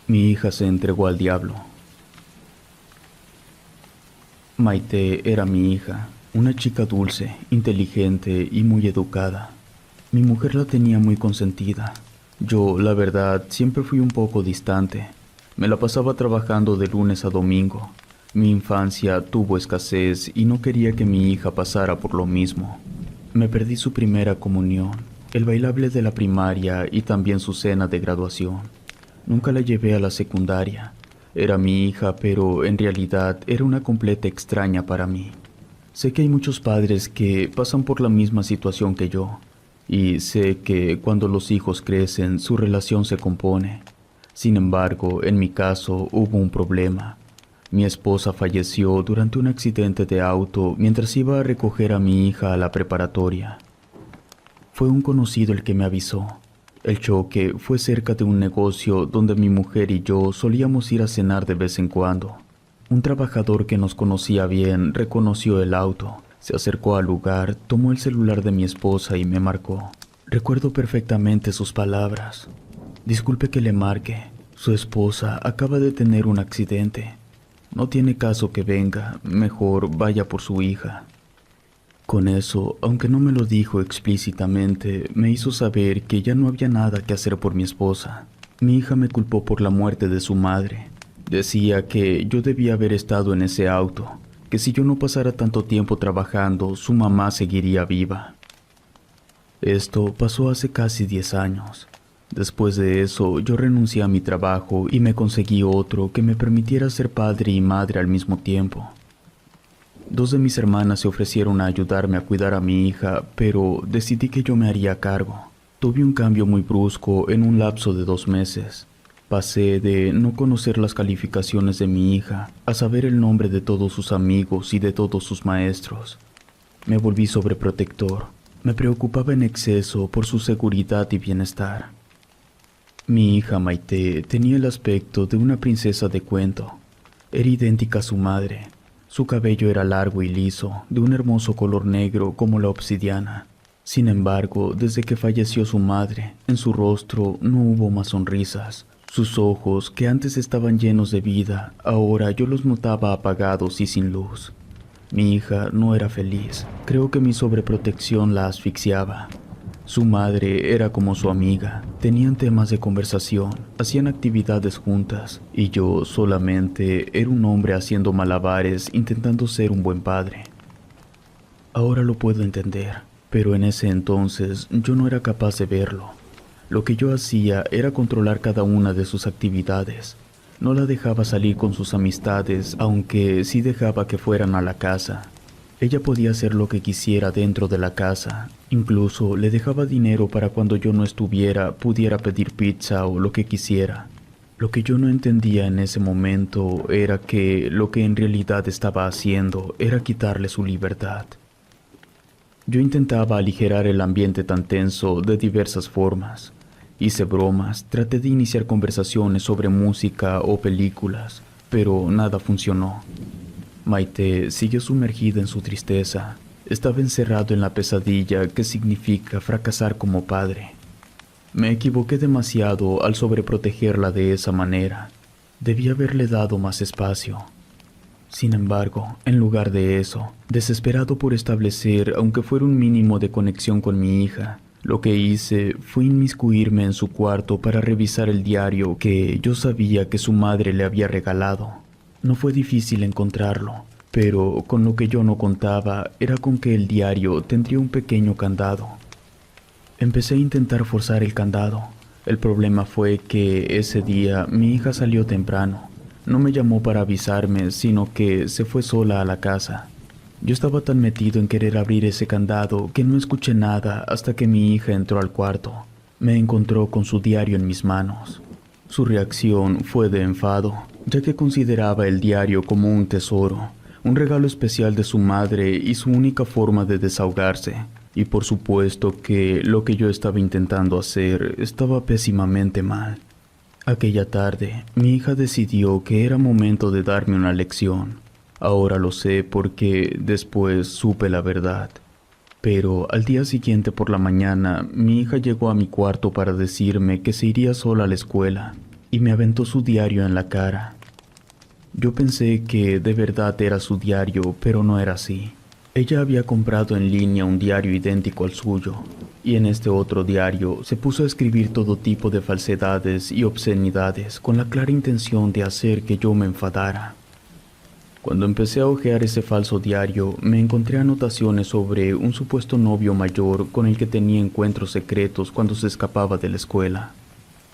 Mi hija se entregó al diablo. Maite era mi hija, una chica dulce, inteligente y muy educada. Mi mujer la tenía muy consentida. Yo, la verdad, siempre fui un poco distante. Me la pasaba trabajando de lunes a domingo. Mi infancia tuvo escasez y no quería que mi hija pasara por lo mismo. Me perdí su primera comunión, el bailable de la primaria y también su cena de graduación. Nunca la llevé a la secundaria. Era mi hija, pero en realidad era una completa extraña para mí. Sé que hay muchos padres que pasan por la misma situación que yo, y sé que cuando los hijos crecen su relación se compone. Sin embargo, en mi caso hubo un problema. Mi esposa falleció durante un accidente de auto mientras iba a recoger a mi hija a la preparatoria. Fue un conocido el que me avisó. El choque fue cerca de un negocio donde mi mujer y yo solíamos ir a cenar de vez en cuando. Un trabajador que nos conocía bien reconoció el auto, se acercó al lugar, tomó el celular de mi esposa y me marcó. Recuerdo perfectamente sus palabras. Disculpe que le marque. Su esposa acaba de tener un accidente. No tiene caso que venga, mejor vaya por su hija. Con eso, aunque no me lo dijo explícitamente, me hizo saber que ya no había nada que hacer por mi esposa. Mi hija me culpó por la muerte de su madre. Decía que yo debía haber estado en ese auto, que si yo no pasara tanto tiempo trabajando, su mamá seguiría viva. Esto pasó hace casi 10 años. Después de eso, yo renuncié a mi trabajo y me conseguí otro que me permitiera ser padre y madre al mismo tiempo. Dos de mis hermanas se ofrecieron a ayudarme a cuidar a mi hija, pero decidí que yo me haría cargo. Tuve un cambio muy brusco en un lapso de 2 meses. Pasé de no conocer las calificaciones de mi hija a saber el nombre de todos sus amigos y de todos sus maestros. Me volví sobreprotector. Me preocupaba en exceso por su seguridad y bienestar. Mi hija Maite tenía el aspecto de una princesa de cuento. Era idéntica a su madre. Su cabello era largo y liso, de un hermoso color negro como la obsidiana. Sin embargo, desde que falleció su madre, en su rostro no hubo más sonrisas. Sus ojos, que antes estaban llenos de vida, ahora yo los notaba apagados y sin luz. Mi hija no era feliz. Creo que mi sobreprotección la asfixiaba. Su madre era como su amiga. Tenían temas de conversación, hacían actividades juntas, y yo solamente era un hombre haciendo malabares intentando ser un buen padre. Ahora lo puedo entender, pero en ese entonces yo no era capaz de verlo. Lo que yo hacía era controlar cada una de sus actividades. No la dejaba salir con sus amistades, aunque sí dejaba que fueran a la casa. Ella podía hacer lo que quisiera dentro de la casa. Incluso le dejaba dinero para cuando yo no estuviera pudiera pedir pizza o lo que quisiera. Lo que yo no entendía en ese momento era que lo que en realidad estaba haciendo era quitarle su libertad. Yo intentaba aligerar el ambiente tan tenso de diversas formas. Hice bromas, traté de iniciar conversaciones sobre música o películas, pero nada funcionó. Maite siguió sumergida en su tristeza. Estaba encerrado en la pesadilla que significa fracasar como padre. Me equivoqué demasiado al sobreprotegerla de esa manera. Debí haberle dado más espacio. Sin embargo, en lugar de eso, desesperado por establecer, aunque fuera un mínimo de conexión con mi hija, lo que hice fue inmiscuirme en su cuarto para revisar el diario que yo sabía que su madre le había regalado. No fue difícil encontrarlo, pero con lo que yo no contaba era con que el diario tendría un pequeño candado. Empecé a intentar forzar el candado. El problema fue que ese día mi hija salió temprano. No me llamó para avisarme, sino que se fue sola a la casa. Yo estaba tan metido en querer abrir ese candado que no escuché nada hasta que mi hija entró al cuarto. Me encontró con su diario en mis manos. Su reacción fue de enfado, ya que consideraba el diario como un tesoro, un regalo especial de su madre y su única forma de desahogarse. Y por supuesto que lo que yo estaba intentando hacer estaba pésimamente mal. Aquella tarde, mi hija decidió que era momento de darme una lección. Ahora lo sé porque después supe la verdad. Pero al día siguiente por la mañana, mi hija llegó a mi cuarto para decirme que se iría sola a la escuela. y me aventó su diario en la cara. Yo pensé que de verdad era su diario, pero no era así. Ella había comprado en línea un diario idéntico al suyo, y en este otro diario se puso a escribir todo tipo de falsedades y obscenidades con la clara intención de hacer que yo me enfadara. Cuando empecé a hojear ese falso diario, me encontré anotaciones sobre un supuesto novio mayor con el que tenía encuentros secretos cuando se escapaba de la escuela.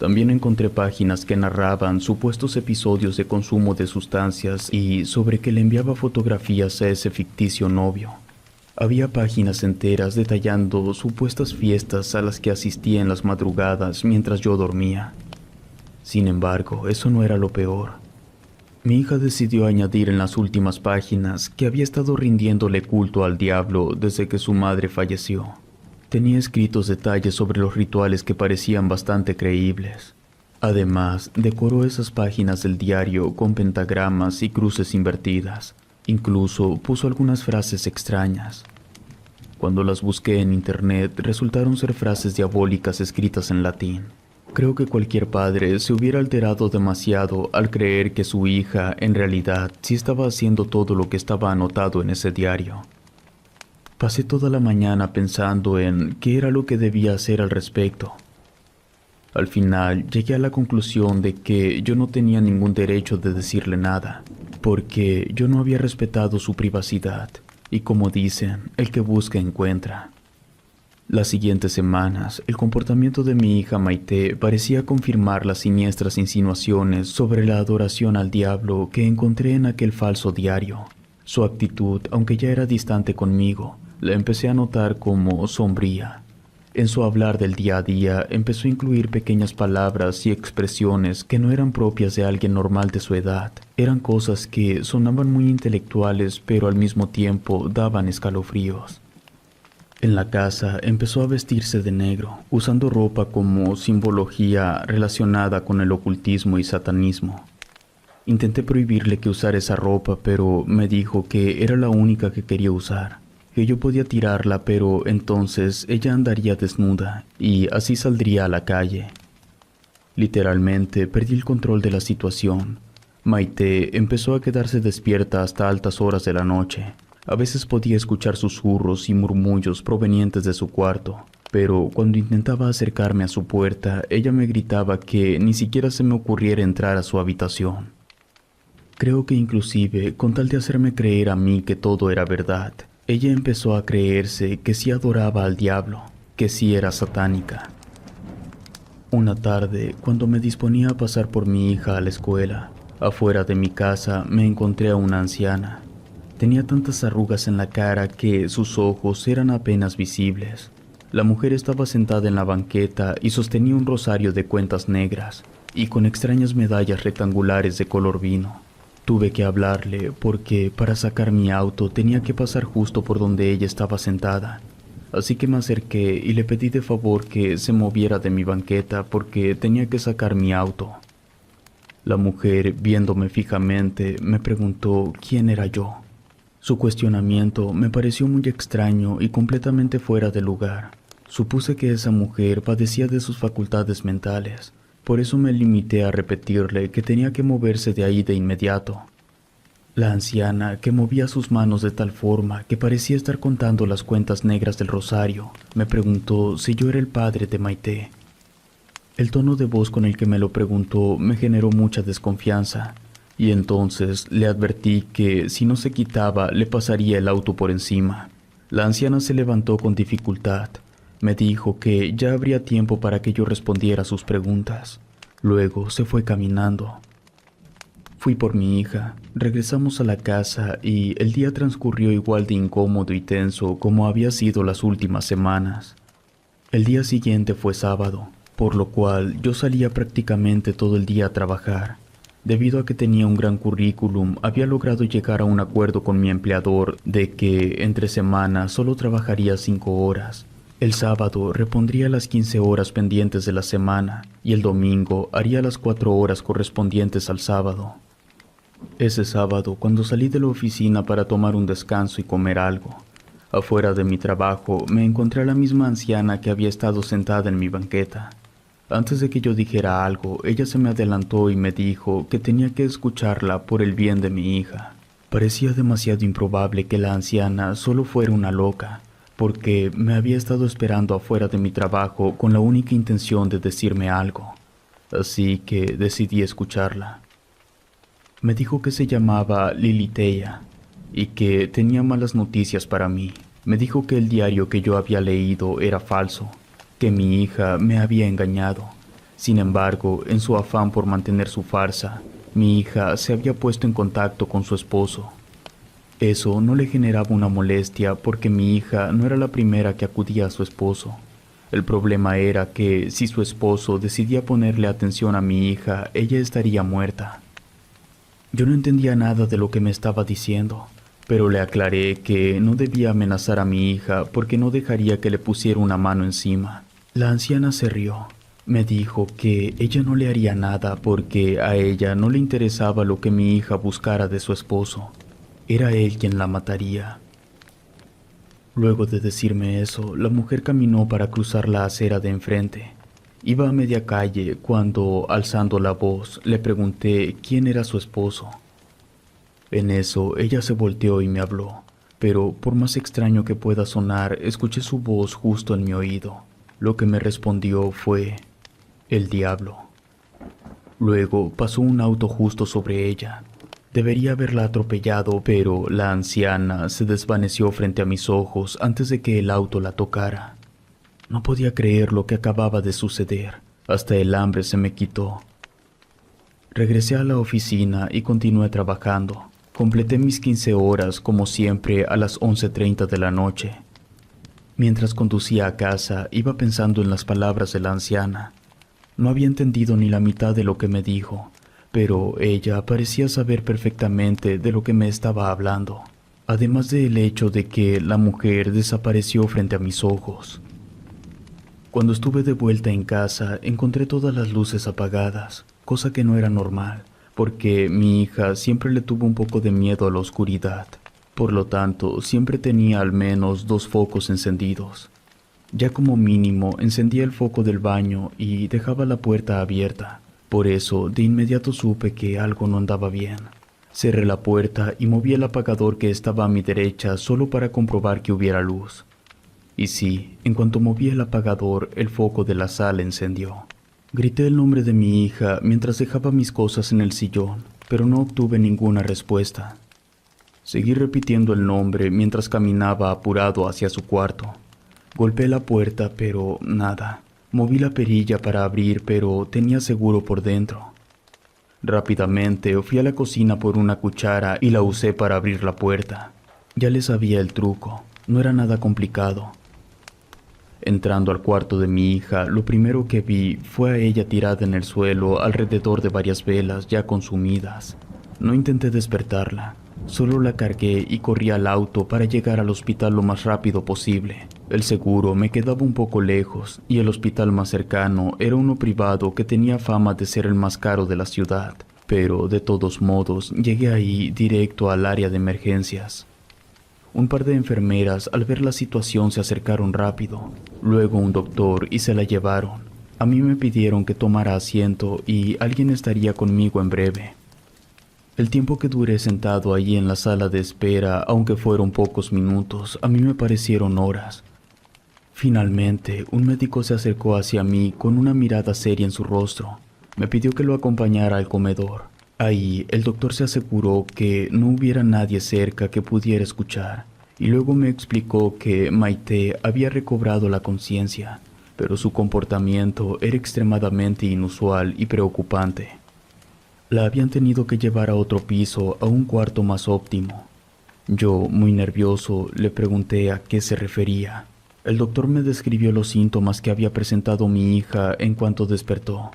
También encontré páginas que narraban supuestos episodios de consumo de sustancias y sobre que le enviaba fotografías a ese ficticio novio. Había páginas enteras detallando supuestas fiestas a las que asistía en las madrugadas mientras yo dormía. Sin embargo, eso no era lo peor. Mi hija decidió añadir en las últimas páginas que había estado rindiéndole culto al diablo desde que su madre falleció. Tenía escritos detalles sobre los rituales que parecían bastante creíbles. Además, decoró esas páginas del diario con pentagramas y cruces invertidas. Incluso puso algunas frases extrañas. Cuando las busqué en internet, resultaron ser frases diabólicas escritas en latín. Creo que cualquier padre se hubiera alterado demasiado al creer que su hija, en realidad, sí estaba haciendo todo lo que estaba anotado en ese diario. Pasé toda la mañana pensando en qué era lo que debía hacer al respecto. Al final llegué a la conclusión de que yo no tenía ningún derecho de decirle nada, porque yo no había respetado su privacidad, y como dicen, el que busca encuentra. Las siguientes semanas, el comportamiento de mi hija Maite parecía confirmar las siniestras insinuaciones sobre la adoración al diablo que encontré en aquel falso diario. Su actitud, aunque ya era distante conmigo, la empecé a notar como sombría. En su hablar del día a día empezó a incluir pequeñas palabras y expresiones que no eran propias de alguien normal de su edad. Eran cosas que sonaban muy intelectuales, pero al mismo tiempo daban escalofríos. En la casa empezó a vestirse de negro, usando ropa como simbología relacionada con el ocultismo y satanismo. Intenté prohibirle que usara esa ropa, pero me dijo que era la única que quería usar, que yo podía tirarla, pero entonces ella andaría desnuda y así saldría a la calle. Literalmente perdí el control de la situación. Maite empezó a quedarse despierta hasta altas horas de la noche. A veces podía escuchar susurros y murmullos provenientes de su cuarto, pero cuando intentaba acercarme a su puerta, ella me gritaba que ni siquiera se me ocurriera entrar a su habitación. Creo que inclusive, con tal de hacerme creer a mí que todo era verdad, ella empezó a creerse que sí adoraba al diablo, que sí era satánica. Una tarde, cuando me disponía a pasar por mi hija a la escuela, afuera de mi casa me encontré a una anciana. Tenía tantas arrugas en la cara que sus ojos eran apenas visibles. La mujer estaba sentada en la banqueta y sostenía un rosario de cuentas negras y con extrañas medallas rectangulares de color vino. Tuve que hablarle porque para sacar mi auto tenía que pasar justo por donde ella estaba sentada. Así que me acerqué y le pedí de favor que se moviera de mi banqueta porque tenía que sacar mi auto. La mujer, viéndome fijamente, me preguntó quién era yo. Su cuestionamiento me pareció muy extraño y completamente fuera de lugar. Supuse que esa mujer padecía de sus facultades mentales. Por eso me limité a repetirle que tenía que moverse de ahí de inmediato. La anciana, que movía sus manos de tal forma que parecía estar contando las cuentas negras del rosario, me preguntó si yo era el padre de Maite. El tono de voz con el que me lo preguntó me generó mucha desconfianza, y entonces le advertí que si no se quitaba le pasaría el auto por encima. La anciana se levantó con dificultad. Me dijo que ya habría tiempo para que yo respondiera a sus preguntas. Luego se fue caminando. Fui por mi hija, regresamos a la casa y el día transcurrió igual de incómodo y tenso como había sido las últimas semanas. El día siguiente fue sábado, por lo cual yo salía prácticamente todo el día a trabajar. Debido a que tenía un gran currículum, había logrado llegar a un acuerdo con mi empleador de que entre semanas solo trabajaría 5 horas. El sábado repondría las 15 horas pendientes de la semana y el domingo haría las 4 horas correspondientes al sábado. Ese sábado, cuando salí de la oficina para tomar un descanso y comer algo, afuera de mi trabajo me encontré a la misma anciana que había estado sentada en mi banqueta. Antes de que yo dijera algo, ella se me adelantó y me dijo que tenía que escucharla por el bien de mi hija. Parecía demasiado improbable que la anciana solo fuera una loca, porque me había estado esperando afuera de mi trabajo con la única intención de decirme algo. Así que decidí escucharla. Me dijo que se llamaba Lilitea y que tenía malas noticias para mí. Me dijo que el diario que yo había leído era falso, que mi hija me había engañado. Sin embargo, en su afán por mantener su farsa, mi hija se había puesto en contacto con su esposo. Eso no le generaba una molestia porque mi hija no era la primera que acudía a su esposo. El problema era que si su esposo decidía ponerle atención a mi hija, ella estaría muerta. Yo no entendía nada de lo que me estaba diciendo, pero le aclaré que no debía amenazar a mi hija porque no dejaría que le pusiera una mano encima. La anciana se rió. Me dijo que ella no le haría nada porque a ella no le interesaba lo que mi hija buscara de su esposo. Era él quien la mataría. Luego de decirme eso, la mujer caminó para cruzar la acera de enfrente. Iba a media calle cuando, alzando la voz, le pregunté quién era su esposo. En eso, ella se volteó y me habló, pero por más extraño que pueda sonar, escuché su voz justo en mi oído. Lo que me respondió fue: el diablo. Luego pasó un auto justo sobre ella. Debería haberla atropellado, pero la anciana se desvaneció frente a mis ojos antes de que el auto la tocara. No podía creer lo que acababa de suceder. Hasta el hambre se me quitó. Regresé a la oficina y continué trabajando. Completé mis 15 horas, como siempre, a las 11:30 de la noche. Mientras conducía a casa, iba pensando en las palabras de la anciana. No había entendido ni la mitad de lo que me dijo, pero ella parecía saber perfectamente de lo que me estaba hablando, además del hecho de que la mujer desapareció frente a mis ojos. Cuando estuve de vuelta en casa, encontré todas las luces apagadas, cosa que no era normal, porque mi hija siempre le tuvo un poco de miedo a la oscuridad. Por lo tanto, siempre tenía al menos 2 focos encendidos. Ya como mínimo, encendía el foco del baño y dejaba la puerta abierta. Por eso, de inmediato supe que algo no andaba bien. Cerré la puerta y moví el apagador que estaba a mi derecha solo para comprobar que hubiera luz. Y sí, en cuanto moví el apagador, el foco de la sala encendió. Grité el nombre de mi hija mientras dejaba mis cosas en el sillón, pero no obtuve ninguna respuesta. Seguí repitiendo el nombre mientras caminaba apurado hacia su cuarto. Golpeé la puerta, pero nada. Moví la perilla para abrir, pero tenía seguro por dentro. Rápidamente fui a la cocina por una cuchara y la usé para abrir la puerta. Ya le sabía el truco, no era nada complicado. Entrando al cuarto de mi hija, lo primero que vi fue a ella tirada en el suelo alrededor de varias velas ya consumidas. No intenté despertarla, solo la cargué y corrí al auto para llegar al hospital lo más rápido posible. El seguro me quedaba un poco lejos y el hospital más cercano era uno privado que tenía fama de ser el más caro de la ciudad, pero de todos modos llegué ahí directo al área de emergencias. Un par de enfermeras al ver la situación se acercaron rápido, luego un doctor y se la llevaron. A mí me pidieron que tomara asiento y alguien estaría conmigo en breve. El tiempo que duré sentado allí en la sala de espera, aunque fueron pocos minutos, a mí me parecieron horas. Finalmente, un médico se acercó hacia mí con una mirada seria en su rostro. Me pidió que lo acompañara al comedor. Ahí, el doctor se aseguró que no hubiera nadie cerca que pudiera escuchar, y luego me explicó que Maite había recobrado la conciencia, pero su comportamiento era extremadamente inusual y preocupante. La habían tenido que llevar a otro piso, a un cuarto más óptimo. Yo, muy nervioso, le pregunté a qué se refería. El doctor me describió los síntomas que había presentado mi hija en cuanto despertó.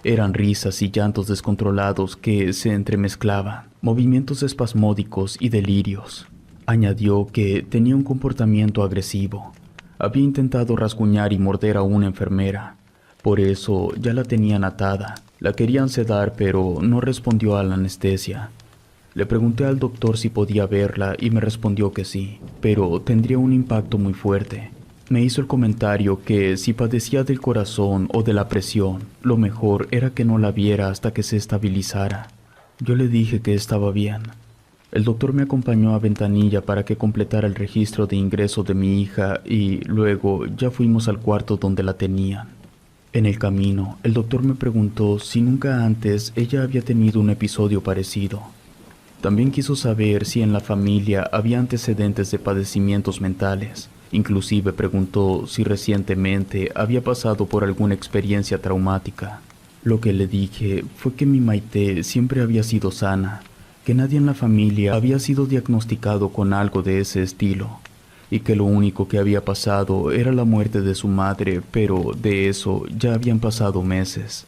Eran risas y llantos descontrolados que se entremezclaban, movimientos espasmódicos y delirios. Añadió que tenía un comportamiento agresivo. Había intentado rasguñar y morder a una enfermera. Por eso ya la tenían atada. La querían sedar, pero no respondió a la anestesia. Le pregunté al doctor si podía verla y me respondió que sí, pero tendría un impacto muy fuerte. Me hizo el comentario que si padecía del corazón o de la presión, lo mejor era que no la viera hasta que se estabilizara. Yo le dije que estaba bien. El doctor me acompañó a Ventanilla para que completara el registro de ingreso de mi hija y luego ya fuimos al cuarto donde la tenían. En el camino, el doctor me preguntó si nunca antes ella había tenido un episodio parecido. También quiso saber si en la familia había antecedentes de padecimientos mentales. Inclusive preguntó si recientemente había pasado por alguna experiencia traumática. Lo que le dije fue que mi Maite siempre había sido sana, que nadie en la familia había sido diagnosticado con algo de ese estilo, y que lo único que había pasado era la muerte de su madre, pero de eso ya habían pasado meses.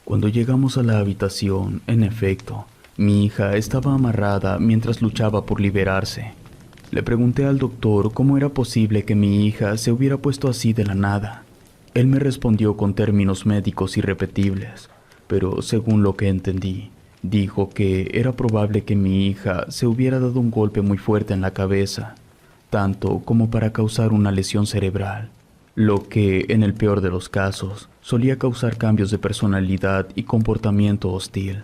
Cuando llegamos a la habitación, en efecto, mi hija estaba amarrada mientras luchaba por liberarse. Le pregunté al doctor cómo era posible que mi hija se hubiera puesto así de la nada. Él me respondió con términos médicos irrepetibles, pero según lo que entendí, dijo que era probable que mi hija se hubiera dado un golpe muy fuerte en la cabeza, tanto como para causar una lesión cerebral, lo que, en el peor de los casos, solía causar cambios de personalidad y comportamiento hostil.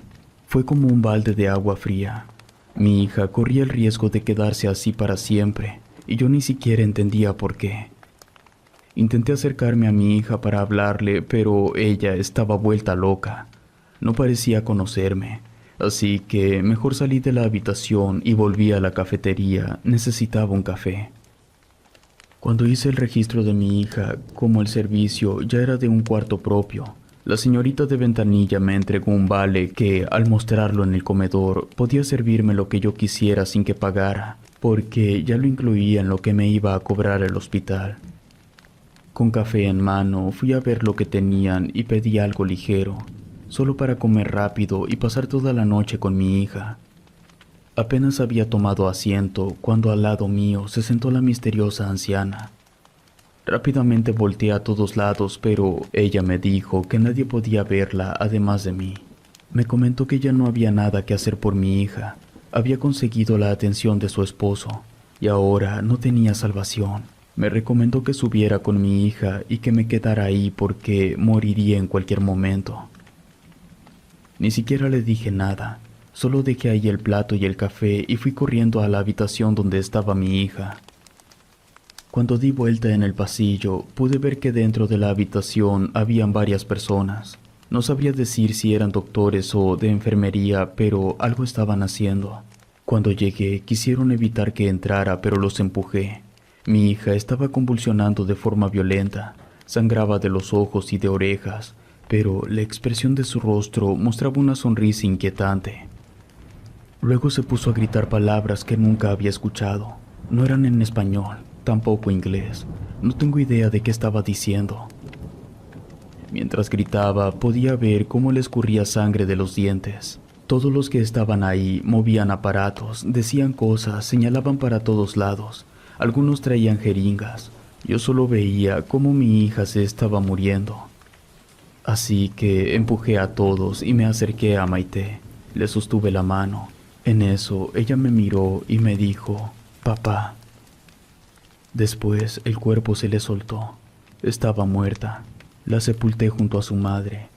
Fue como un balde de agua fría. Mi hija corría el riesgo de quedarse así para siempre, y yo ni siquiera entendía por qué. Intenté acercarme a mi hija para hablarle, pero ella estaba vuelta loca. No parecía conocerme, así que mejor salí de la habitación y volví a la cafetería. Necesitaba un café. Cuando hice el registro de mi hija, como el servicio ya era de un cuarto propio, la señorita de Ventanilla me entregó un vale que, al mostrarlo en el comedor, podía servirme lo que yo quisiera sin que pagara, porque ya lo incluía en lo que me iba a cobrar el hospital. Con café en mano, fui a ver lo que tenían y pedí algo ligero, solo para comer rápido y pasar toda la noche con mi hija. Apenas había tomado asiento cuando al lado mío se sentó la misteriosa anciana. Rápidamente volteé a todos lados, pero ella me dijo que nadie podía verla además de mí. Me comentó que ya no había nada que hacer por mi hija. Había conseguido la atención de su esposo y ahora no tenía salvación. Me recomendó que subiera con mi hija y que me quedara ahí porque moriría en cualquier momento. Ni siquiera le dije nada, solo dejé ahí el plato y el café y fui corriendo a la habitación donde estaba mi hija. Cuando di vuelta en el pasillo, pude ver que dentro de la habitación habían varias personas. No sabría decir si eran doctores o de enfermería, pero algo estaban haciendo. Cuando llegué, quisieron evitar que entrara, pero los empujé. Mi hija estaba convulsionando de forma violenta, sangraba de los ojos y de orejas, pero la expresión de su rostro mostraba una sonrisa inquietante. Luego se puso a gritar palabras que nunca había escuchado. No eran en español, tampoco inglés. No tengo idea de qué estaba diciendo. Mientras gritaba, podía ver cómo le escurría sangre de los dientes. Todos los que estaban ahí movían aparatos, decían cosas, señalaban para todos lados. Algunos traían jeringas. Yo solo veía cómo mi hija se estaba muriendo. Así que empujé a todos y me acerqué a Maite. Le sostuve la mano. En eso, ella me miró y me dijo, «Papá». Después, el cuerpo se le soltó. Estaba muerta. La sepulté junto a su madre.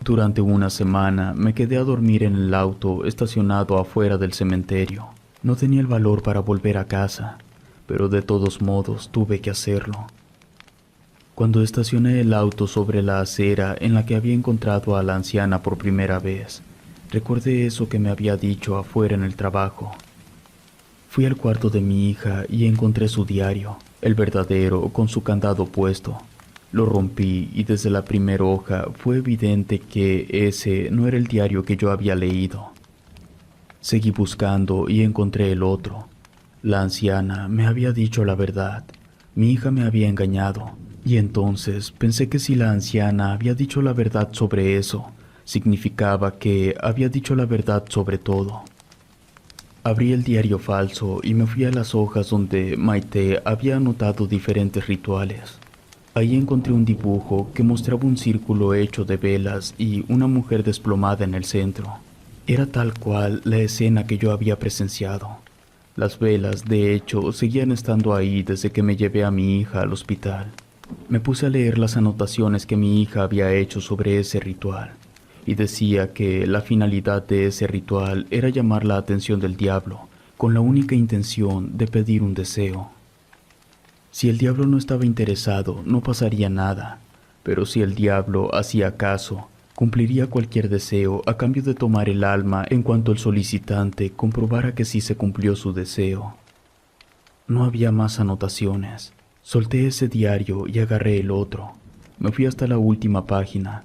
Durante una semana me quedé a dormir en el auto estacionado afuera del cementerio. No tenía el valor para volver a casa, pero de todos modos tuve que hacerlo. Cuando estacioné el auto sobre la acera en la que había encontrado a la anciana por primera vez, recordé eso que me había dicho afuera en el trabajo. Fui al cuarto de mi hija y encontré su diario, el verdadero, con su candado puesto. Lo rompí y desde la primera hoja fue evidente que ese no era el diario que yo había leído. Seguí buscando y encontré el otro. La anciana me había dicho la verdad. Mi hija me había engañado. Y entonces pensé que si la anciana había dicho la verdad sobre eso, significaba que había dicho la verdad sobre todo. Abrí el diario falso y me fui a las hojas donde Maite había anotado diferentes rituales. Ahí encontré un dibujo que mostraba un círculo hecho de velas y una mujer desplomada en el centro. Era tal cual la escena que yo había presenciado. Las velas, de hecho, seguían estando ahí desde que me llevé a mi hija al hospital. Me puse a leer las anotaciones que mi hija había hecho sobre ese ritual, y decía que la finalidad de ese ritual era llamar la atención del diablo, con la única intención de pedir un deseo. Si el diablo no estaba interesado, no pasaría nada, pero si el diablo hacía caso, cumpliría cualquier deseo a cambio de tomar el alma en cuanto el solicitante comprobara que sí se cumplió su deseo. No había más anotaciones. Solté ese diario y agarré el otro. Me fui hasta la última página.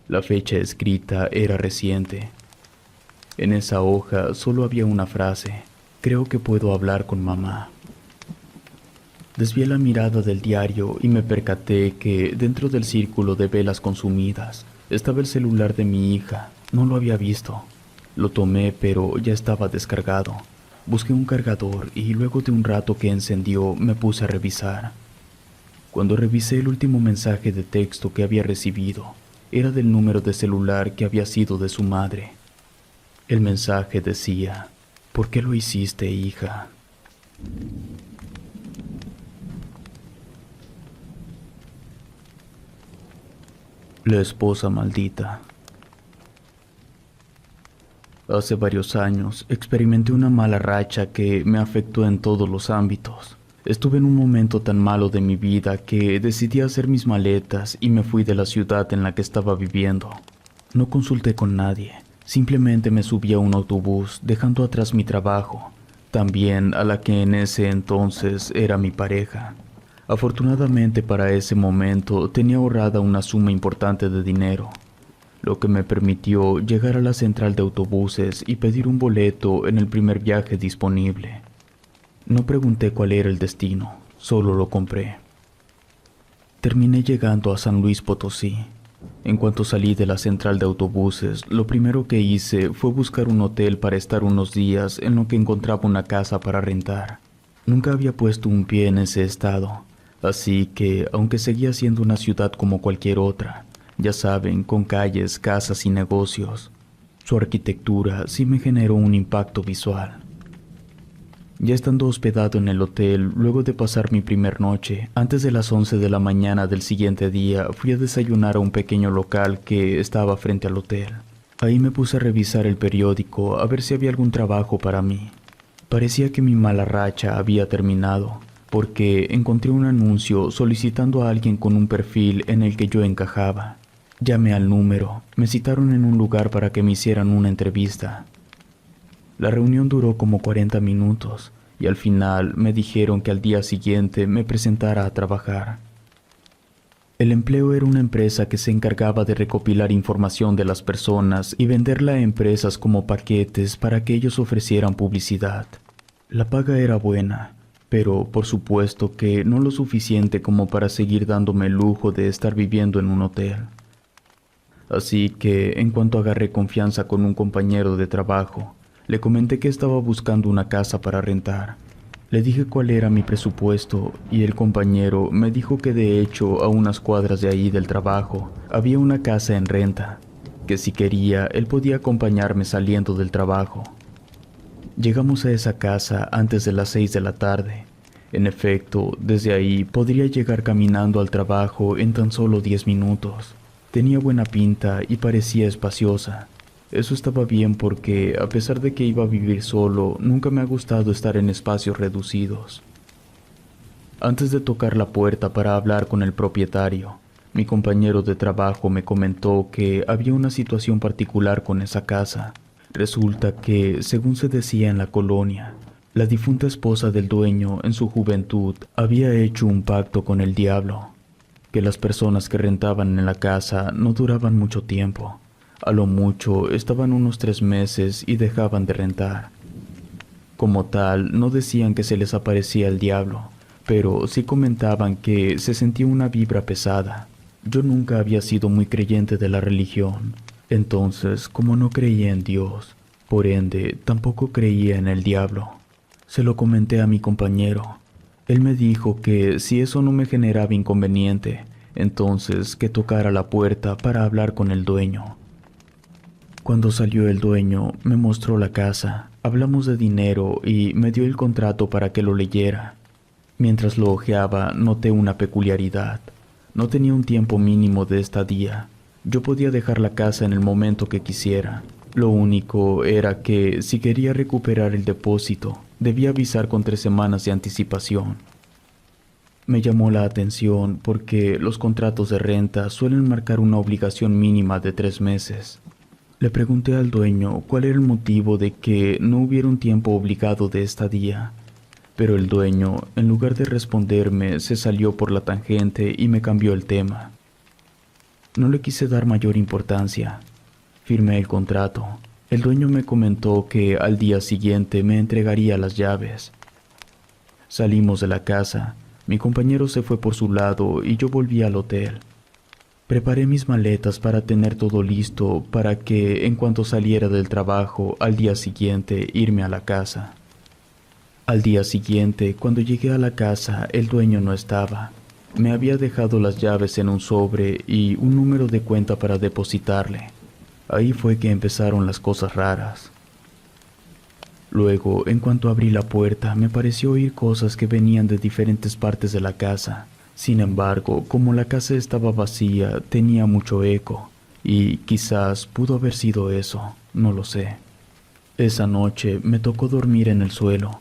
La fecha escrita era reciente. En esa hoja solo había una frase: creo que puedo hablar con mamá. Desvié la mirada del diario y me percaté que dentro del círculo de velas consumidas estaba el celular de mi hija. No lo había visto. Lo tomé, pero ya estaba descargado. Busqué un cargador y luego de un rato que encendió me puse a revisar. Cuando revisé el último mensaje de texto que había recibido, era del número de celular que había sido de su madre. El mensaje decía: ¿por qué lo hiciste, hija? La esposa maldita. Hace varios años experimenté una mala racha que me afectó en todos los ámbitos. Estuve en un momento tan malo de mi vida que decidí hacer mis maletas y me fui de la ciudad en la que estaba viviendo. No consulté con nadie, simplemente me subí a un autobús dejando atrás mi trabajo, también a la que en ese entonces era mi pareja. Afortunadamente para ese momento tenía ahorrada una suma importante de dinero, lo que me permitió llegar a la central de autobuses y pedir un boleto en el primer viaje disponible. No pregunté cuál era el destino, solo lo compré. Terminé llegando a San Luis Potosí. En cuanto salí de la central de autobuses, lo primero que hice fue buscar un hotel para estar unos días en lo que encontraba una casa para rentar. Nunca había puesto un pie en ese estado, así que, aunque seguía siendo una ciudad como cualquier otra, ya saben, con calles, casas y negocios, su arquitectura sí me generó un impacto visual. Ya estando hospedado en el hotel, luego de pasar mi primer noche, antes de las 11 de la mañana del siguiente día, fui a desayunar a un pequeño local que estaba frente al hotel. Ahí me puse a revisar el periódico a ver si había algún trabajo para mí. Parecía que mi mala racha había terminado, porque encontré un anuncio solicitando a alguien con un perfil en el que yo encajaba. Llamé al número, me citaron en un lugar para que me hicieran una entrevista. La reunión duró como 40 minutos y al final me dijeron que al día siguiente me presentara a trabajar. El empleo era una empresa que se encargaba de recopilar información de las personas y venderla a empresas como paquetes para que ellos ofrecieran publicidad. La paga era buena, pero por supuesto que no lo suficiente como para seguir dándome el lujo de estar viviendo en un hotel. Así que, en cuanto agarré confianza con un compañero de trabajo, le comenté que estaba buscando una casa para rentar. Le dije cuál era mi presupuesto y el compañero me dijo que de hecho a unas cuadras de ahí del trabajo había una casa en renta, que si quería él podía acompañarme saliendo del trabajo. Llegamos a esa casa antes de las 6 de la tarde. En efecto, desde ahí podría llegar caminando al trabajo en tan solo 10 minutos. Tenía buena pinta y parecía espaciosa. Eso estaba bien porque, a pesar de que iba a vivir solo, nunca me ha gustado estar en espacios reducidos. Antes de tocar la puerta para hablar con el propietario, mi compañero de trabajo me comentó que había una situación particular con esa casa. Resulta que, según se decía en la colonia, la difunta esposa del dueño en su juventud había hecho un pacto con el diablo, que las personas que rentaban en la casa no duraban mucho tiempo. A lo mucho estaban unos 3 meses y dejaban de rentar. Como tal, no decían que se les aparecía el diablo, pero sí comentaban que se sentía una vibra pesada. Yo nunca había sido muy creyente de la religión, entonces, como no creía en Dios, por ende, tampoco creía en el diablo. Se lo comenté a mi compañero. Él me dijo que si eso no me generaba inconveniente, entonces que tocara la puerta para hablar con el dueño. Cuando salió el dueño, me mostró la casa. Hablamos de dinero y me dio el contrato para que lo leyera. Mientras lo hojeaba, noté una peculiaridad. No tenía un tiempo mínimo de estadía. Yo podía dejar la casa en el momento que quisiera. Lo único era que, si quería recuperar el depósito, debía avisar con 3 semanas de anticipación. Me llamó la atención porque los contratos de renta suelen marcar una obligación mínima de 3 meses. Le pregunté al dueño cuál era el motivo de que no hubiera un tiempo obligado de estadía, pero el dueño, en lugar de responderme, se salió por la tangente y me cambió el tema. No le quise dar mayor importancia. Firmé el contrato. El dueño me comentó que al día siguiente me entregaría las llaves. Salimos de la casa. Mi compañero se fue por su lado y yo volví al hotel. Preparé mis maletas para tener todo listo para que, en cuanto saliera del trabajo, al día siguiente irme a la casa. Al día siguiente, cuando llegué a la casa, el dueño no estaba. Me había dejado las llaves en un sobre y un número de cuenta para depositarle. Ahí fue que empezaron las cosas raras. Luego, en cuanto abrí la puerta, me pareció oír cosas que venían de diferentes partes de la casa. Sin embargo, como la casa estaba vacía, tenía mucho eco, y quizás pudo haber sido eso, no lo sé. Esa noche me tocó dormir en el suelo.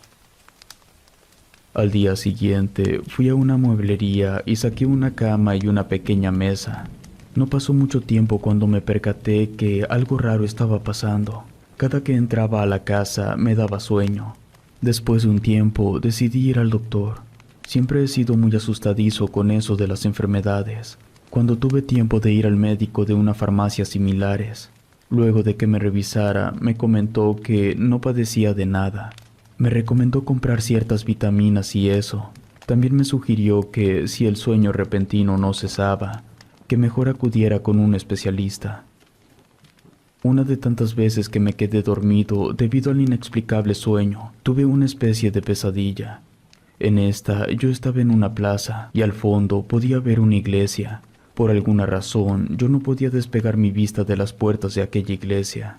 Al día siguiente fui a una mueblería y saqué una cama y una pequeña mesa. No pasó mucho tiempo cuando me percaté que algo raro estaba pasando. Cada que entraba a la casa me daba sueño. Después de un tiempo decidí ir al doctor. Siempre he sido muy asustadizo con eso de las enfermedades. Cuando tuve tiempo de ir al médico de una farmacia similares, luego de que me revisara, me comentó que no padecía de nada. Me recomendó comprar ciertas vitaminas y eso. También me sugirió que si el sueño repentino no cesaba, que mejor acudiera con un especialista. Una de tantas veces que me quedé dormido debido al inexplicable sueño, tuve una especie de pesadilla. En esta yo estaba en una plaza y al fondo podía ver una iglesia. Por alguna razón yo no podía despegar mi vista de las puertas de aquella iglesia.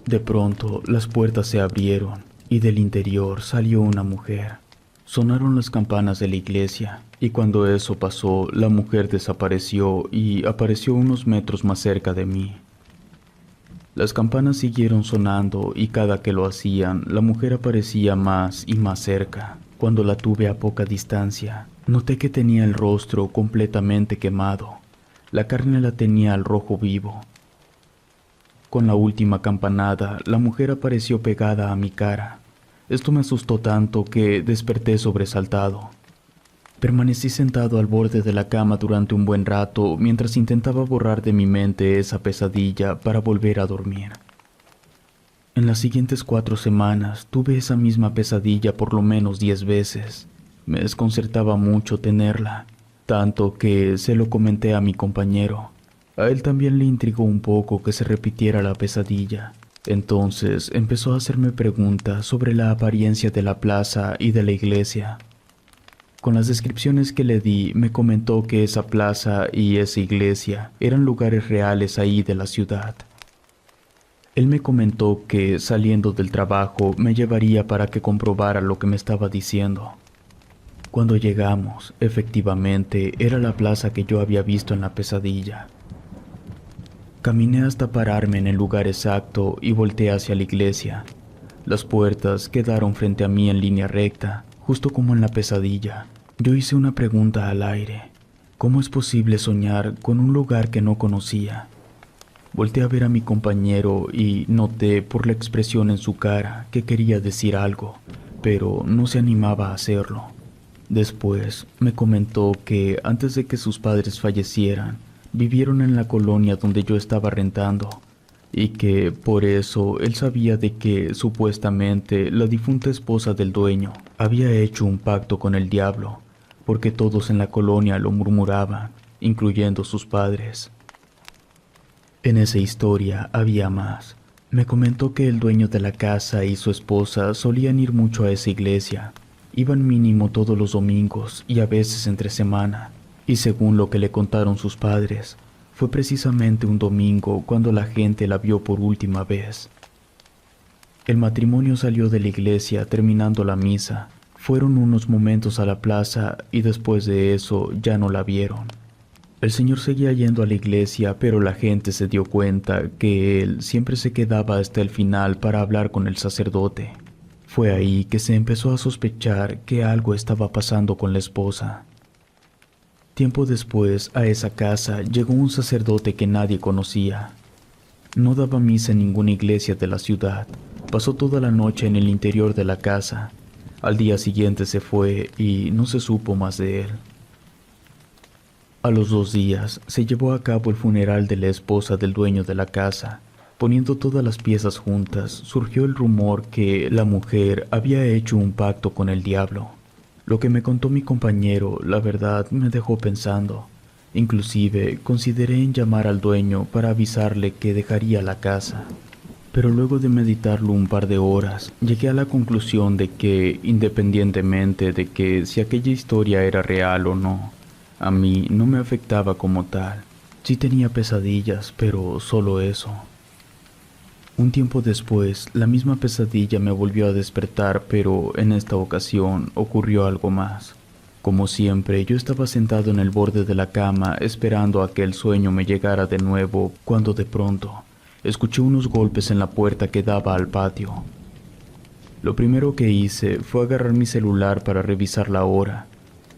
De pronto las puertas se abrieron y del interior salió una mujer. Sonaron las campanas de la iglesia, y cuando eso pasó, la mujer desapareció y apareció unos metros más cerca de mí. Las campanas siguieron sonando y cada que lo hacían, la mujer aparecía más y más cerca. Cuando la tuve a poca distancia, noté que tenía el rostro completamente quemado. La carne la tenía al rojo vivo. Con la última campanada, la mujer apareció pegada a mi cara. Esto me asustó tanto que desperté sobresaltado. Permanecí sentado al borde de la cama durante un buen rato mientras intentaba borrar de mi mente esa pesadilla para volver a dormir. En las siguientes 4 semanas tuve esa misma pesadilla por lo menos 10 veces. Me desconcertaba mucho tenerla, tanto que se lo comenté a mi compañero. A él también le intrigó un poco que se repitiera la pesadilla. Entonces empezó a hacerme preguntas sobre la apariencia de la plaza y de la iglesia. Con las descripciones que le di, me comentó que esa plaza y esa iglesia eran lugares reales ahí de la ciudad. Él me comentó que, saliendo del trabajo, me llevaría para que comprobara lo que me estaba diciendo. Cuando llegamos, efectivamente, era la plaza que yo había visto en la pesadilla. Caminé hasta pararme en el lugar exacto y volteé hacia la iglesia. Las puertas quedaron frente a mí en línea recta, justo como en la pesadilla. Yo hice una pregunta al aire. ¿Cómo es posible soñar con un lugar que no conocía? Volteé a ver a mi compañero y noté por la expresión en su cara que quería decir algo, pero no se animaba a hacerlo. Después me comentó que antes de que sus padres fallecieran, vivieron en la colonia donde yo estaba rentando, y que por eso él sabía de que supuestamente la difunta esposa del dueño había hecho un pacto con el diablo, porque todos en la colonia lo murmuraban, incluyendo sus padres. En esa historia había más. Me comentó que el dueño de la casa y su esposa solían ir mucho a esa iglesia. Iban mínimo todos los domingos y a veces entre semana. Y según lo que le contaron sus padres, fue precisamente un domingo cuando la gente la vio por última vez. El matrimonio salió de la iglesia terminando la misa. Fueron unos momentos a la plaza y después de eso ya no la vieron. El señor seguía yendo a la iglesia, pero la gente se dio cuenta que él siempre se quedaba hasta el final para hablar con el sacerdote. Fue ahí que se empezó a sospechar que algo estaba pasando con la esposa. Tiempo después, a esa casa llegó un sacerdote que nadie conocía. No daba misa en ninguna iglesia de la ciudad. Pasó toda la noche en el interior de la casa. Al día siguiente se fue y no se supo más de él. A los 2 días se llevó a cabo el funeral de la esposa del dueño de la casa. Poniendo todas las piezas juntas, surgió el rumor que la mujer había hecho un pacto con el diablo. Lo que me contó mi compañero, la verdad, me dejó pensando. Inclusive, consideré en llamar al dueño para avisarle que dejaría la casa. Pero luego de meditarlo un par de horas, llegué a la conclusión de que, independientemente de que si aquella historia era real o no, a mí no me afectaba como tal. Sí tenía pesadillas, pero solo eso. Un tiempo después, la misma pesadilla me volvió a despertar, pero en esta ocasión ocurrió algo más. Como siempre, yo estaba sentado en el borde de la cama esperando a que el sueño me llegara de nuevo, cuando de pronto escuché unos golpes en la puerta que daba al patio. Lo primero que hice fue agarrar mi celular para revisar la hora.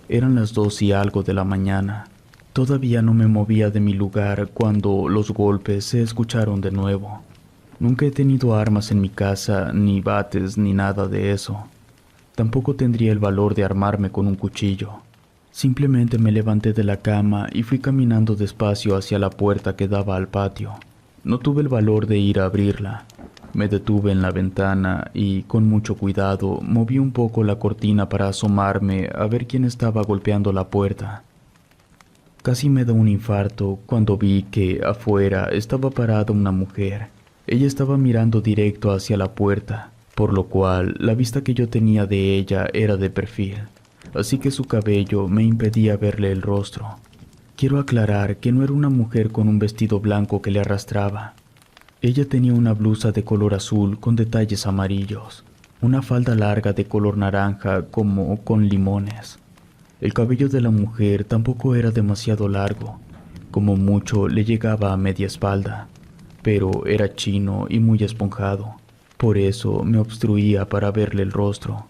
Eran las 2 y algo de la mañana. Todavía no me movía de mi lugar cuando los golpes se escucharon de nuevo. Nunca he tenido armas en mi casa, ni bates, ni nada de eso. Tampoco tendría el valor de armarme con un cuchillo. Simplemente me levanté de la cama y fui caminando despacio hacia la puerta que daba al patio. No tuve el valor de ir a abrirla. Me detuve en la ventana y, con mucho cuidado, moví un poco la cortina para asomarme a ver quién estaba golpeando la puerta. Casi me da un infarto cuando vi que afuera estaba parada una mujer. Ella estaba mirando directo hacia la puerta, por lo cual la vista que yo tenía de ella era de perfil, así que su cabello me impedía verle el rostro. Quiero aclarar que no era una mujer con un vestido blanco que le arrastraba. Ella tenía una blusa de color azul con detalles amarillos, una falda larga de color naranja como con limones. El cabello de la mujer tampoco era demasiado largo, como mucho le llegaba a media espalda, pero era chino y muy esponjado. Por eso me obstruía para verle el rostro.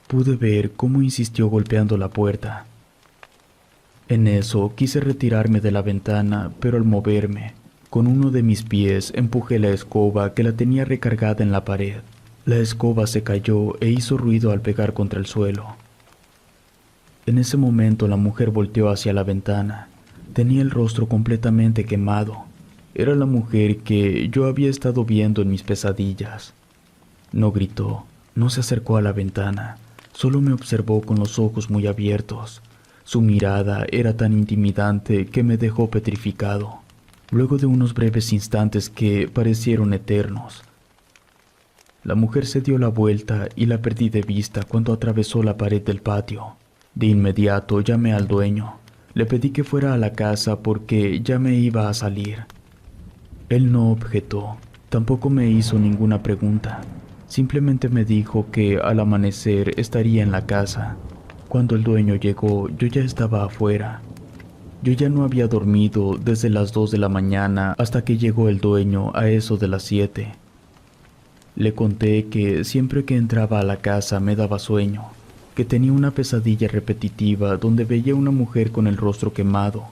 Pude ver cómo insistió golpeando la puerta. En eso quise retirarme de la ventana, pero al moverme, con uno de mis pies empujé la escoba que la tenía recargada en la pared. La escoba se cayó e hizo ruido al pegar contra el suelo. En ese momento la mujer volteó hacia la ventana. Tenía el rostro completamente quemado. Era la mujer que yo había estado viendo en mis pesadillas. No gritó, no se acercó a la ventana, solo me observó con los ojos muy abiertos. Su mirada era tan intimidante que me dejó petrificado. Luego de unos breves instantes que parecieron eternos, la mujer se dio la vuelta y la perdí de vista cuando atravesó la pared del patio. De inmediato llamé al dueño. Le pedí que fuera a la casa porque ya me iba a salir. Él no objetó, tampoco me hizo ninguna pregunta. Simplemente me dijo que al amanecer estaría en la casa. Cuando el dueño llegó, yo ya estaba afuera. Yo ya no había dormido desde las 2 de la mañana hasta que llegó el dueño a eso de las 7. Le conté que siempre que entraba a la casa me daba sueño, que tenía una pesadilla repetitiva donde veía una mujer con el rostro quemado,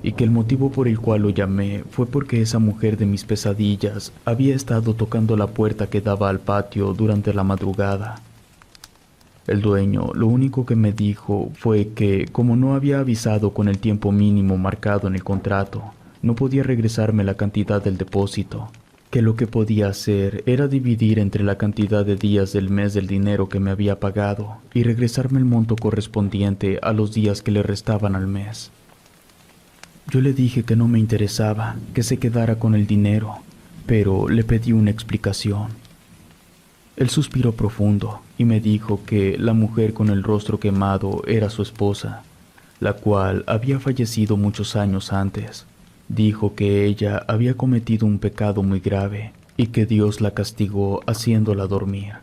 y que el motivo por el cual lo llamé fue porque esa mujer de mis pesadillas había estado tocando la puerta que daba al patio durante la madrugada. El dueño lo único que me dijo fue que, como no había avisado con el tiempo mínimo marcado en el contrato, no podía regresarme la cantidad del depósito, que lo que podía hacer era dividir entre la cantidad de días del mes del dinero que me había pagado y regresarme el monto correspondiente a los días que le restaban al mes. Yo le dije que no me interesaba, que se quedara con el dinero, pero le pedí una explicación. Él suspiró profundo y me dijo que la mujer con el rostro quemado era su esposa, la cual había fallecido muchos años antes. Dijo que ella había cometido un pecado muy grave y que Dios la castigó haciéndola dormir.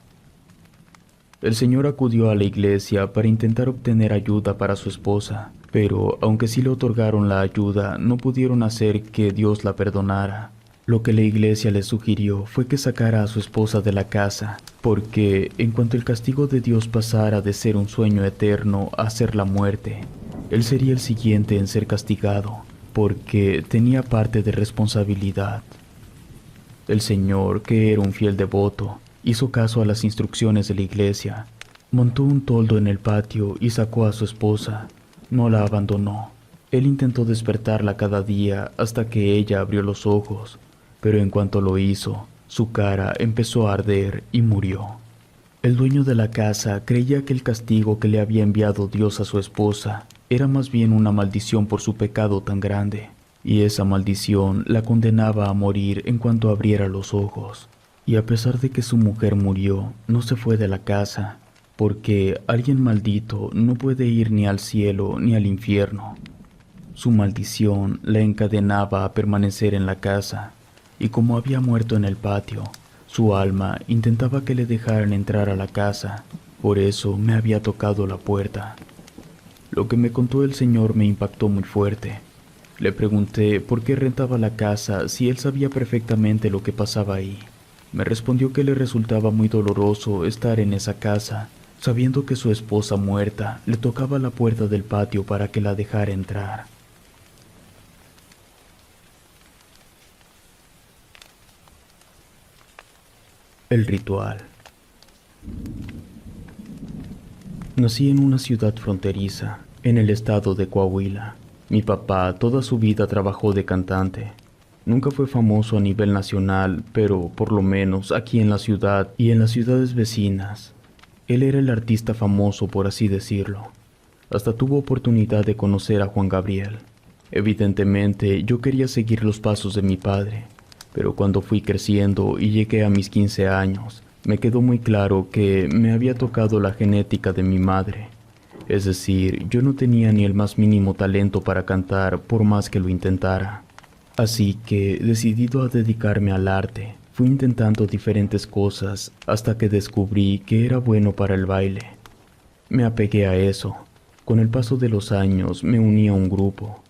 El señor acudió a la iglesia para intentar obtener ayuda para su esposa, pero aunque sí le otorgaron la ayuda, no pudieron hacer que Dios la perdonara. Lo que la iglesia le sugirió fue que sacara a su esposa de la casa, porque en cuanto el castigo de Dios pasara de ser un sueño eterno a ser la muerte, él sería el siguiente en ser castigado, porque tenía parte de responsabilidad. El señor, que era un fiel devoto, hizo caso a las instrucciones de la iglesia, montó un toldo en el patio y sacó a su esposa. No la abandonó. Él intentó despertarla cada día hasta que ella abrió los ojos, pero en cuanto lo hizo, su cara empezó a arder y murió. El dueño de la casa creía que el castigo que le había enviado Dios a su esposa era más bien una maldición por su pecado tan grande, y esa maldición la condenaba a morir en cuanto abriera los ojos. Y a pesar de que su mujer murió, no se fue de la casa, porque alguien maldito no puede ir ni al cielo ni al infierno. Su maldición la encadenaba a permanecer en la casa, y como había muerto en el patio, su alma intentaba que le dejaran entrar a la casa. Por eso me había tocado la puerta. Lo que me contó el señor me impactó muy fuerte. Le pregunté por qué rentaba la casa si él sabía perfectamente lo que pasaba ahí. Me respondió que le resultaba muy doloroso estar en esa casa, sabiendo que su esposa muerta le tocaba la puerta del patio para que la dejara entrar. El ritual. Nací en una ciudad fronteriza, en el estado de Coahuila. Mi papá toda su vida trabajó de cantante. Nunca fue famoso a nivel nacional, pero por lo menos aquí en la ciudad y en las ciudades vecinas, él era el artista famoso, por así decirlo. Hasta tuvo oportunidad de conocer a Juan Gabriel. Evidentemente, yo quería seguir los pasos de mi padre, pero cuando fui creciendo y llegué a mis 15 años, me quedó muy claro que me había tocado la genética de mi madre. Es decir, yo no tenía ni el más mínimo talento para cantar por más que lo intentara. Así que, decidido a dedicarme al arte, fui intentando diferentes cosas hasta que descubrí que era bueno para el baile. Me apegué a eso. Con el paso de los años me uní a un grupo.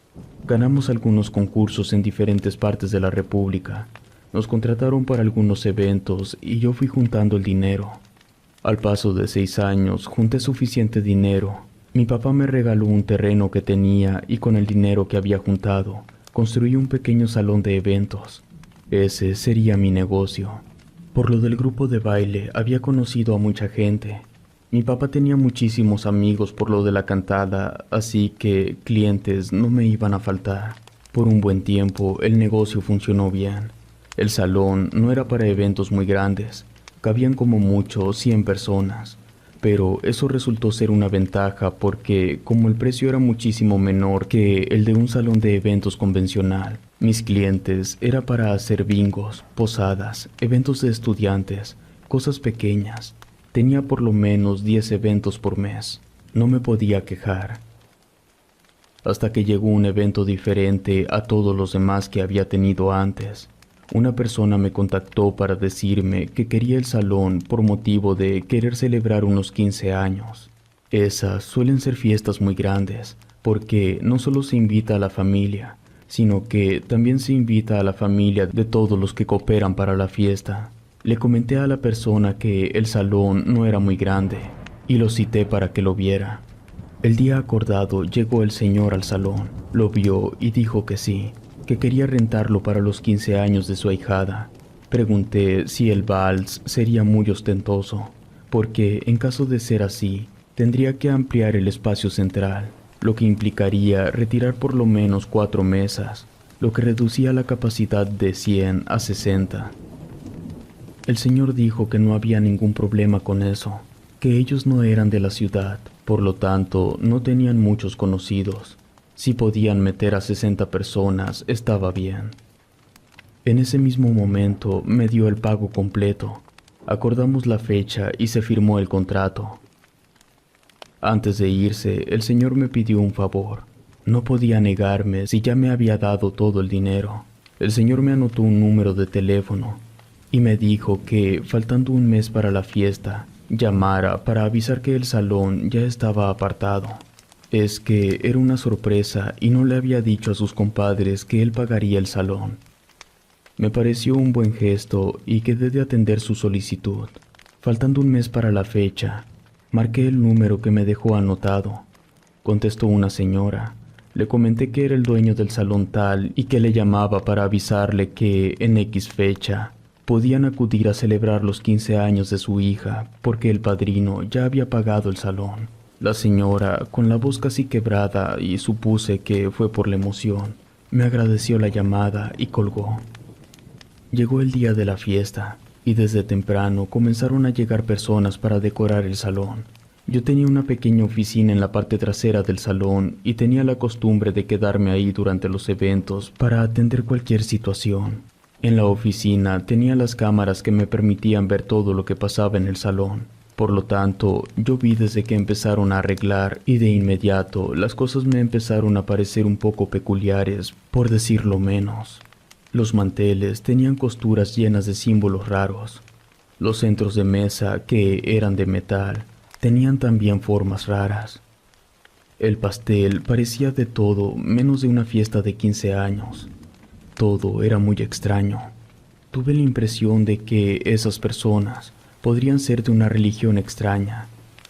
Ganamos algunos concursos en diferentes partes de la República. Nos contrataron para algunos eventos y yo fui juntando el dinero. Al paso de 6 años junté suficiente dinero. Mi papá me regaló un terreno que tenía y con el dinero que había juntado, construí un pequeño salón de eventos. Ese sería mi negocio. Por lo del grupo de baile había conocido a mucha gente. Mi papá tenía muchísimos amigos por lo de la cantada, así que clientes no me iban a faltar. Por un buen tiempo el negocio funcionó bien. El salón no era para eventos muy grandes, cabían como mucho 100 personas. Pero eso resultó ser una ventaja porque, como el precio era muchísimo menor que el de un salón de eventos convencional, mis clientes era para hacer bingos, posadas, eventos de estudiantes, cosas pequeñas. Tenía por lo menos 10 eventos por mes. No me podía quejar. Hasta que llegó un evento diferente a todos los demás que había tenido antes. Una persona me contactó para decirme que quería el salón por motivo de querer celebrar unos 15 años. Esas suelen ser fiestas muy grandes, porque no solo se invita a la familia, sino que también se invita a la familia de todos los que cooperan para la fiesta. Le comenté a la persona que el salón no era muy grande, y lo cité para que lo viera. El día acordado llegó el señor al salón, lo vio y dijo que sí, que quería rentarlo para los 15 años de su ahijada. Pregunté si el vals sería muy ostentoso, porque en caso de ser así, tendría que ampliar el espacio central, lo que implicaría retirar por lo menos 4 mesas, lo que reducía la capacidad de 100 a 60. El señor dijo que no había ningún problema con eso, que ellos no eran de la ciudad, por lo tanto no tenían muchos conocidos. Si podían meter a 60 personas, estaba bien. En ese mismo momento me dio el pago completo. Acordamos la fecha y se firmó el contrato. Antes de irse, el señor me pidió un favor. No podía negarme si ya me había dado todo el dinero. El señor me anotó un número de teléfono. y me dijo que, faltando un mes para la fiesta, llamara para avisar que el salón ya estaba apartado. Es que era una sorpresa y no le había dicho a sus compadres que él pagaría el salón. Me pareció un buen gesto y quedé de atender su solicitud. Faltando un mes para la fecha, marqué el número que me dejó anotado. Contestó una señora. Le comenté que era el dueño del salón tal y que le llamaba para avisarle que en X fecha podían acudir a celebrar los 15 años de su hija porque el padrino ya había pagado el salón. La señora, con la voz casi quebrada y supuse que fue por la emoción, me agradeció la llamada y colgó. Llegó el día de la fiesta y desde temprano comenzaron a llegar personas para decorar el salón. Yo tenía una pequeña oficina en la parte trasera del salón y tenía la costumbre de quedarme ahí durante los eventos para atender cualquier situación. En la oficina tenía las cámaras que me permitían ver todo lo que pasaba en el salón. Por lo tanto, yo vi desde que empezaron a arreglar y de inmediato las cosas me empezaron a parecer un poco peculiares, por decirlo menos. Los manteles tenían costuras llenas de símbolos raros. Los centros de mesa, que eran de metal, tenían también formas raras. El pastel parecía de todo menos de una fiesta de 15 años. Todo era muy extraño. Tuve la impresión de que esas personas podrían ser de una religión extraña.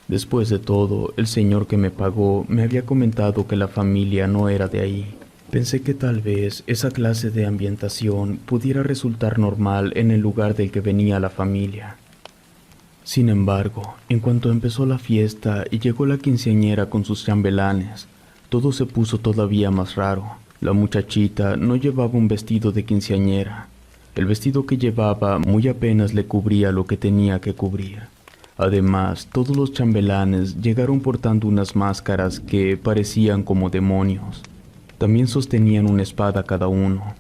Después de todo, el señor que me pagó me había comentado que la familia no era de ahí. Pensé que tal vez esa clase de ambientación pudiera resultar normal en el lugar del que venía la familia. Sin embargo, en cuanto empezó la fiesta y llegó la quinceañera con sus chambelanes, todo se puso todavía más raro. La muchachita no llevaba un vestido de quinceañera. El vestido que llevaba muy apenas le cubría lo que tenía que cubrir. Además, todos los chambelanes llegaron portando unas máscaras que parecían como demonios. También sostenían una espada cada uno.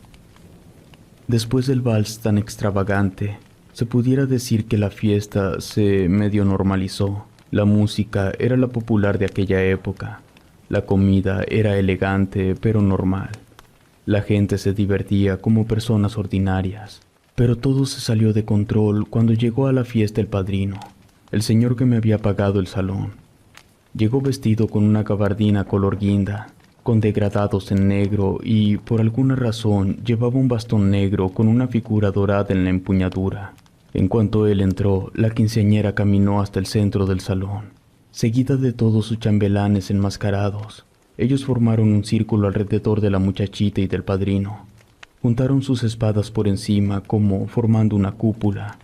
Después del vals tan extravagante, se pudiera decir que la fiesta se medio normalizó. La música era la popular de aquella época. La comida era elegante pero normal. La gente se divertía como personas ordinarias. Pero todo se salió de control cuando llegó a la fiesta el padrino, el señor que me había pagado el salón. Llegó vestido con una gabardina color guinda, con degradados en negro y, por alguna razón, llevaba un bastón negro con una figura dorada en la empuñadura. En cuanto él entró, la quinceañera caminó hasta el centro del salón, seguida de todos sus chambelanes enmascarados. Ellos formaron un círculo alrededor de la muchachita y del padrino. Juntaron sus espadas por encima como formando una cúpula.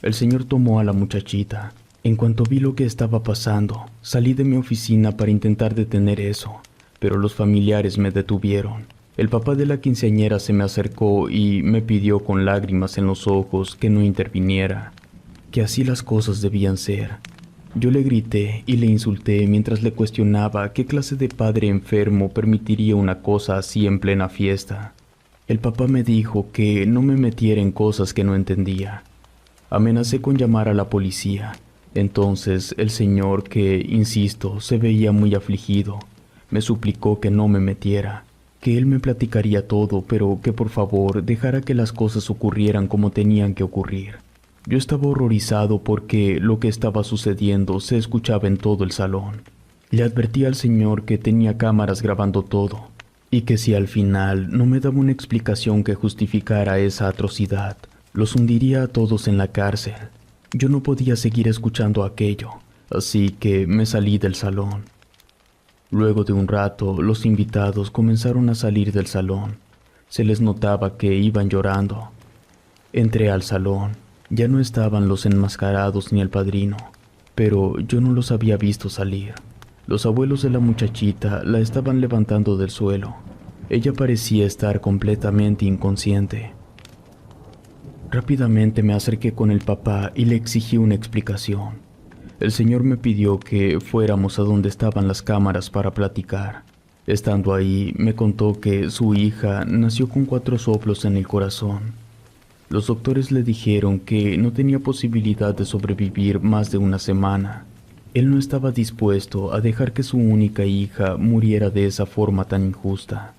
El señor tomó a la muchachita. En cuanto vi lo que estaba pasando, salí de mi oficina para intentar detener eso, pero los familiares me detuvieron. El papá de la quinceañera se me acercó y me pidió con lágrimas en los ojos que no interviniera, que así las cosas debían ser. Yo le grité y le insulté mientras le cuestionaba qué clase de padre enfermo permitiría una cosa así en plena fiesta. El papá me dijo que no me metiera en cosas que no entendía. Amenacé con llamar a la policía. Entonces el señor, que, insisto, se veía muy afligido, me suplicó que no me metiera, que él me platicaría todo, pero que por favor dejara que las cosas ocurrieran como tenían que ocurrir. Yo estaba horrorizado porque lo que estaba sucediendo se escuchaba en todo el salón. Le advertí al señor que tenía cámaras grabando todo, y que si al final no me daba una explicación que justificara esa atrocidad, los hundiría a todos en la cárcel. Yo no podía seguir escuchando aquello, así que me salí del salón. Luego de un rato, los invitados comenzaron a salir del salón. Se les notaba que iban llorando. Entré al salón. Ya no estaban los enmascarados ni el padrino, pero yo no los había visto salir. Los abuelos de la muchachita la estaban levantando del suelo. Ella parecía estar completamente inconsciente. Rápidamente me acerqué con el papá y le exigí una explicación. El señor me pidió que fuéramos a donde estaban las cámaras para platicar. Estando ahí, me contó que su hija nació con 4 soplos en el corazón. Los doctores le dijeron que no tenía posibilidad de sobrevivir más de una semana. Él no estaba dispuesto a dejar que su única hija muriera de esa forma tan injusta.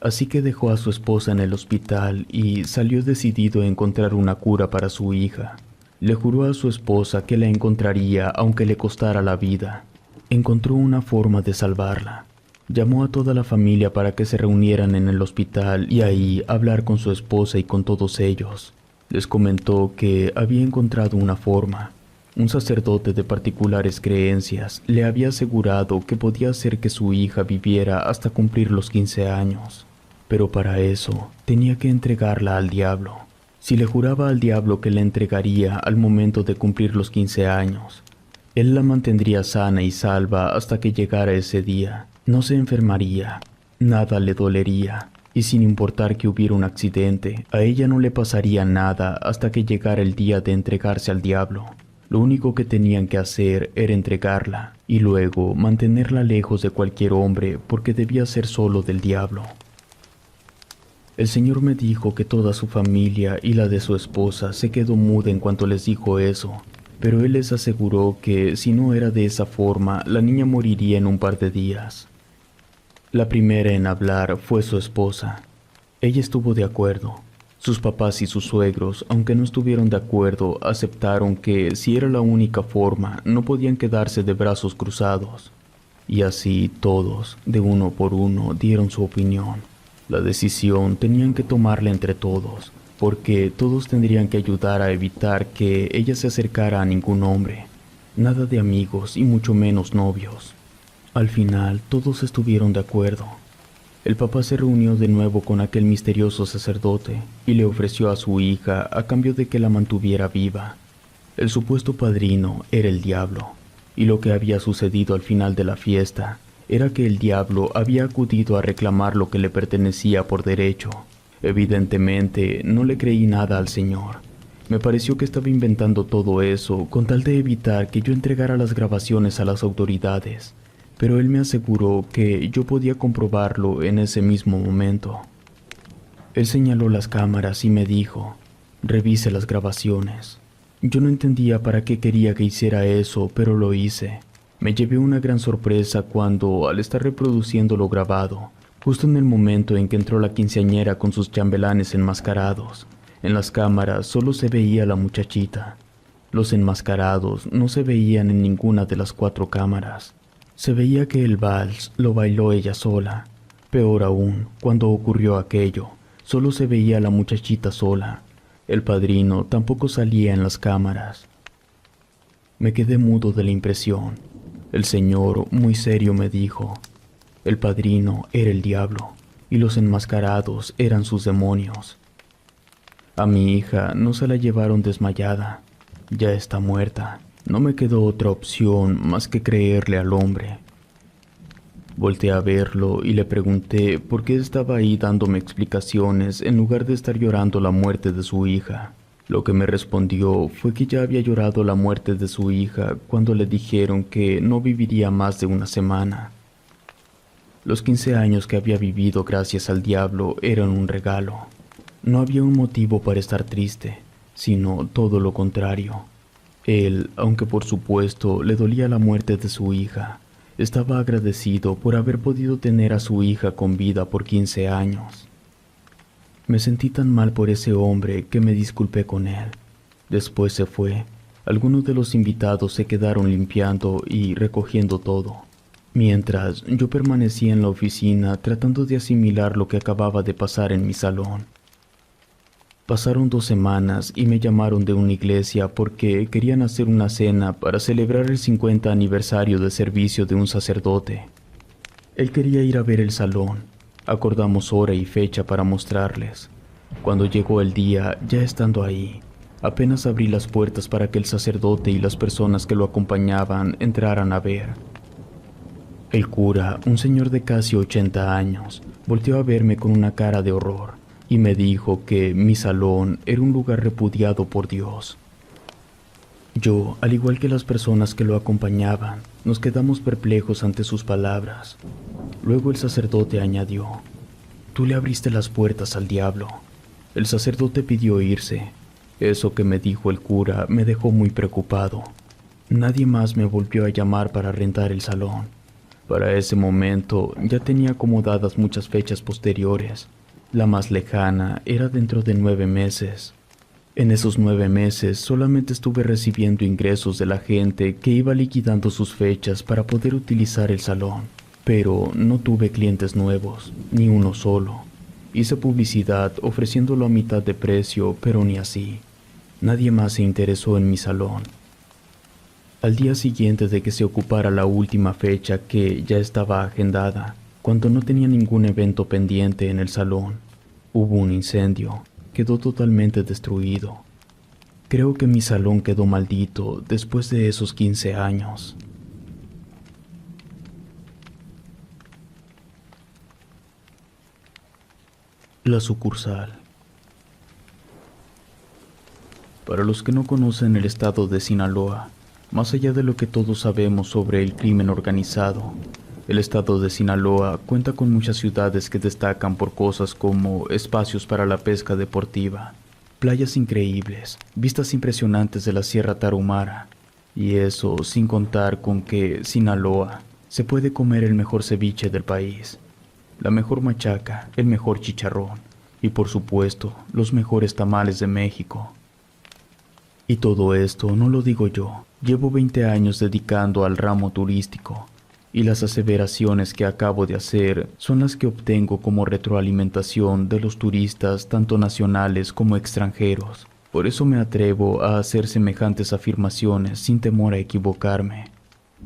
Así que dejó a su esposa en el hospital y salió decidido a encontrar una cura para su hija. Le juró a su esposa que la encontraría aunque le costara la vida. Encontró una forma de salvarla. Llamó a toda la familia para que se reunieran en el hospital y ahí hablar con su esposa y con todos ellos. Les comentó que había encontrado una forma. Un sacerdote de particulares creencias le había asegurado que podía hacer que su hija viviera hasta cumplir los 15 años. Pero para eso tenía que entregarla al diablo. Si le juraba al diablo que la entregaría al momento de cumplir los 15 años, él la mantendría sana y salva hasta que llegara ese día. No se enfermaría, nada le dolería, y sin importar que hubiera un accidente, a ella no le pasaría nada hasta que llegara el día de entregarse al diablo. Lo único que tenían que hacer era entregarla, y luego mantenerla lejos de cualquier hombre porque debía ser solo del diablo. El Señor me dijo que toda su familia y la de su esposa se quedó muda en cuanto les dijo eso, pero Él les aseguró que si no era de esa forma, la niña moriría en un par de días. La primera en hablar fue su esposa. Ella estuvo de acuerdo. Sus papás y sus suegros, aunque no estuvieron de acuerdo, aceptaron que si era la única forma, no podían quedarse de brazos cruzados. Y así todos, de uno por uno, dieron su opinión. La decisión tenían que tomarla entre todos, porque todos tendrían que ayudar a evitar que ella se acercara a ningún hombre. Nada de amigos y mucho menos novios. Al final, todos estuvieron de acuerdo. El papá se reunió de nuevo con aquel misterioso sacerdote y le ofreció a su hija a cambio de que la mantuviera viva. El supuesto padrino era el diablo, y lo que había sucedido al final de la fiesta era que el diablo había acudido a reclamar lo que le pertenecía por derecho. Evidentemente, no le creí nada al Señor. Me pareció que estaba inventando todo eso con tal de evitar que yo entregara las grabaciones a las autoridades, pero él me aseguró que yo podía comprobarlo en ese mismo momento. Él señaló las cámaras y me dijo, revise las grabaciones. Yo no entendía para qué quería que hiciera eso, pero lo hice. Me llevé una gran sorpresa cuando, al estar reproduciendo lo grabado, justo en el momento en que entró la quinceañera con sus chambelanes enmascarados, en las cámaras solo se veía la muchachita. Los enmascarados no se veían en ninguna de las 4 cámaras. Se veía que el vals lo bailó ella sola. Peor aún, cuando ocurrió aquello, solo se veía la muchachita sola. El padrino tampoco salía en las cámaras. Me quedé mudo de la impresión. El Señor, muy serio, me dijo, el padrino era el diablo y los enmascarados eran sus demonios. A mi hija no se la llevaron desmayada. Ya está muerta. No me quedó otra opción más que creerle al hombre. Volteé a verlo y le pregunté por qué estaba ahí dándome explicaciones en lugar de estar llorando la muerte de su hija. Lo que me respondió fue que ya había llorado la muerte de su hija cuando le dijeron que no viviría más de una semana. Los 15 años que había vivido gracias al diablo eran un regalo. No había un motivo para estar triste, sino todo lo contrario. Él, aunque por supuesto le dolía la muerte de su hija, estaba agradecido por haber podido tener a su hija con vida por 15 años. Me sentí tan mal por ese hombre que me disculpé con él. Después se fue. Algunos de los invitados se quedaron limpiando y recogiendo todo, mientras yo permanecía en la oficina tratando de asimilar lo que acababa de pasar en mi salón. Pasaron 2 semanas y me llamaron de una iglesia porque querían hacer una cena para celebrar el 50 aniversario de servicio de un sacerdote. Él quería ir a ver el salón. Acordamos hora y fecha para mostrarles. Cuando llegó el día, ya estando ahí, apenas abrí las puertas para que el sacerdote y las personas que lo acompañaban entraran a ver. El cura, un señor de casi 80 años, volteó a verme con una cara de horror y me dijo que mi salón era un lugar repudiado por Dios. Yo, al igual que las personas que lo acompañaban, nos quedamos perplejos ante sus palabras. Luego el sacerdote añadió, «Tú le abriste las puertas al diablo». El sacerdote pidió irse. Eso que me dijo el cura me dejó muy preocupado. Nadie más me volvió a llamar para rentar el salón. Para ese momento ya tenía acomodadas muchas fechas posteriores. La más lejana era dentro de 9 meses. En esos 9 meses solamente estuve recibiendo ingresos de la gente que iba liquidando sus fechas para poder utilizar el salón. Pero no tuve clientes nuevos, ni uno solo. Hice publicidad ofreciéndolo a mitad de precio, pero ni así. Nadie más se interesó en mi salón. Al día siguiente de que se ocupara la última fecha que ya estaba agendada, cuando no tenía ningún evento pendiente en el salón, hubo un incendio. Quedó totalmente destruido. Creo que mi salón quedó maldito después de esos 15 años. La sucursal. Para los que no conocen el estado de Sinaloa, más allá de lo que todos sabemos sobre el crimen organizado, el estado de Sinaloa cuenta con muchas ciudades que destacan por cosas como espacios para la pesca deportiva, playas increíbles, vistas impresionantes de la Sierra Tarahumara, y eso sin contar con que Sinaloa se puede comer el mejor ceviche del país, la mejor machaca, el mejor chicharrón y por supuesto los mejores tamales de México. Y todo esto no lo digo yo, llevo 20 años dedicando al ramo turístico, y las aseveraciones que acabo de hacer son las que obtengo como retroalimentación de los turistas tanto nacionales como extranjeros. Por eso me atrevo a hacer semejantes afirmaciones sin temor a equivocarme.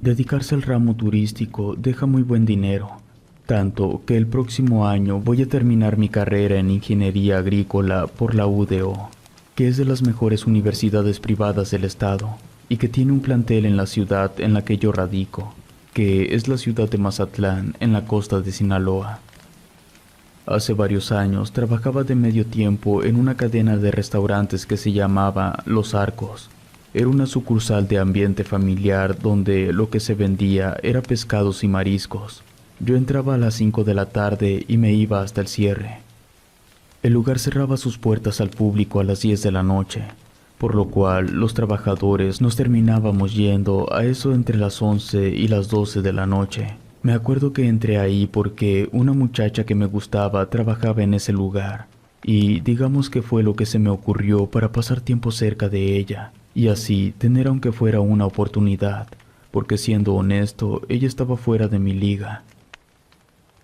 Dedicarse al ramo turístico deja muy buen dinero, tanto que el próximo año voy a terminar mi carrera en Ingeniería Agrícola por la UDO, que es de las mejores universidades privadas del estado y que tiene un plantel en la ciudad en la que yo radico, que es la ciudad de Mazatlán, en la costa de Sinaloa. Hace varios años trabajaba de medio tiempo en una cadena de restaurantes que se llamaba Los Arcos. Era una sucursal de ambiente familiar donde lo que se vendía era pescados y mariscos. Yo entraba a las 5 de la tarde y me iba hasta el cierre. El lugar cerraba sus puertas al público a las 10 de la noche, por lo cual los trabajadores nos terminábamos yendo a eso entre las 11 y las 12 de la noche. Me acuerdo que entré ahí porque una muchacha que me gustaba trabajaba en ese lugar, y digamos que fue lo que se me ocurrió para pasar tiempo cerca de ella, y así tener aunque fuera una oportunidad, porque siendo honesto, ella estaba fuera de mi liga.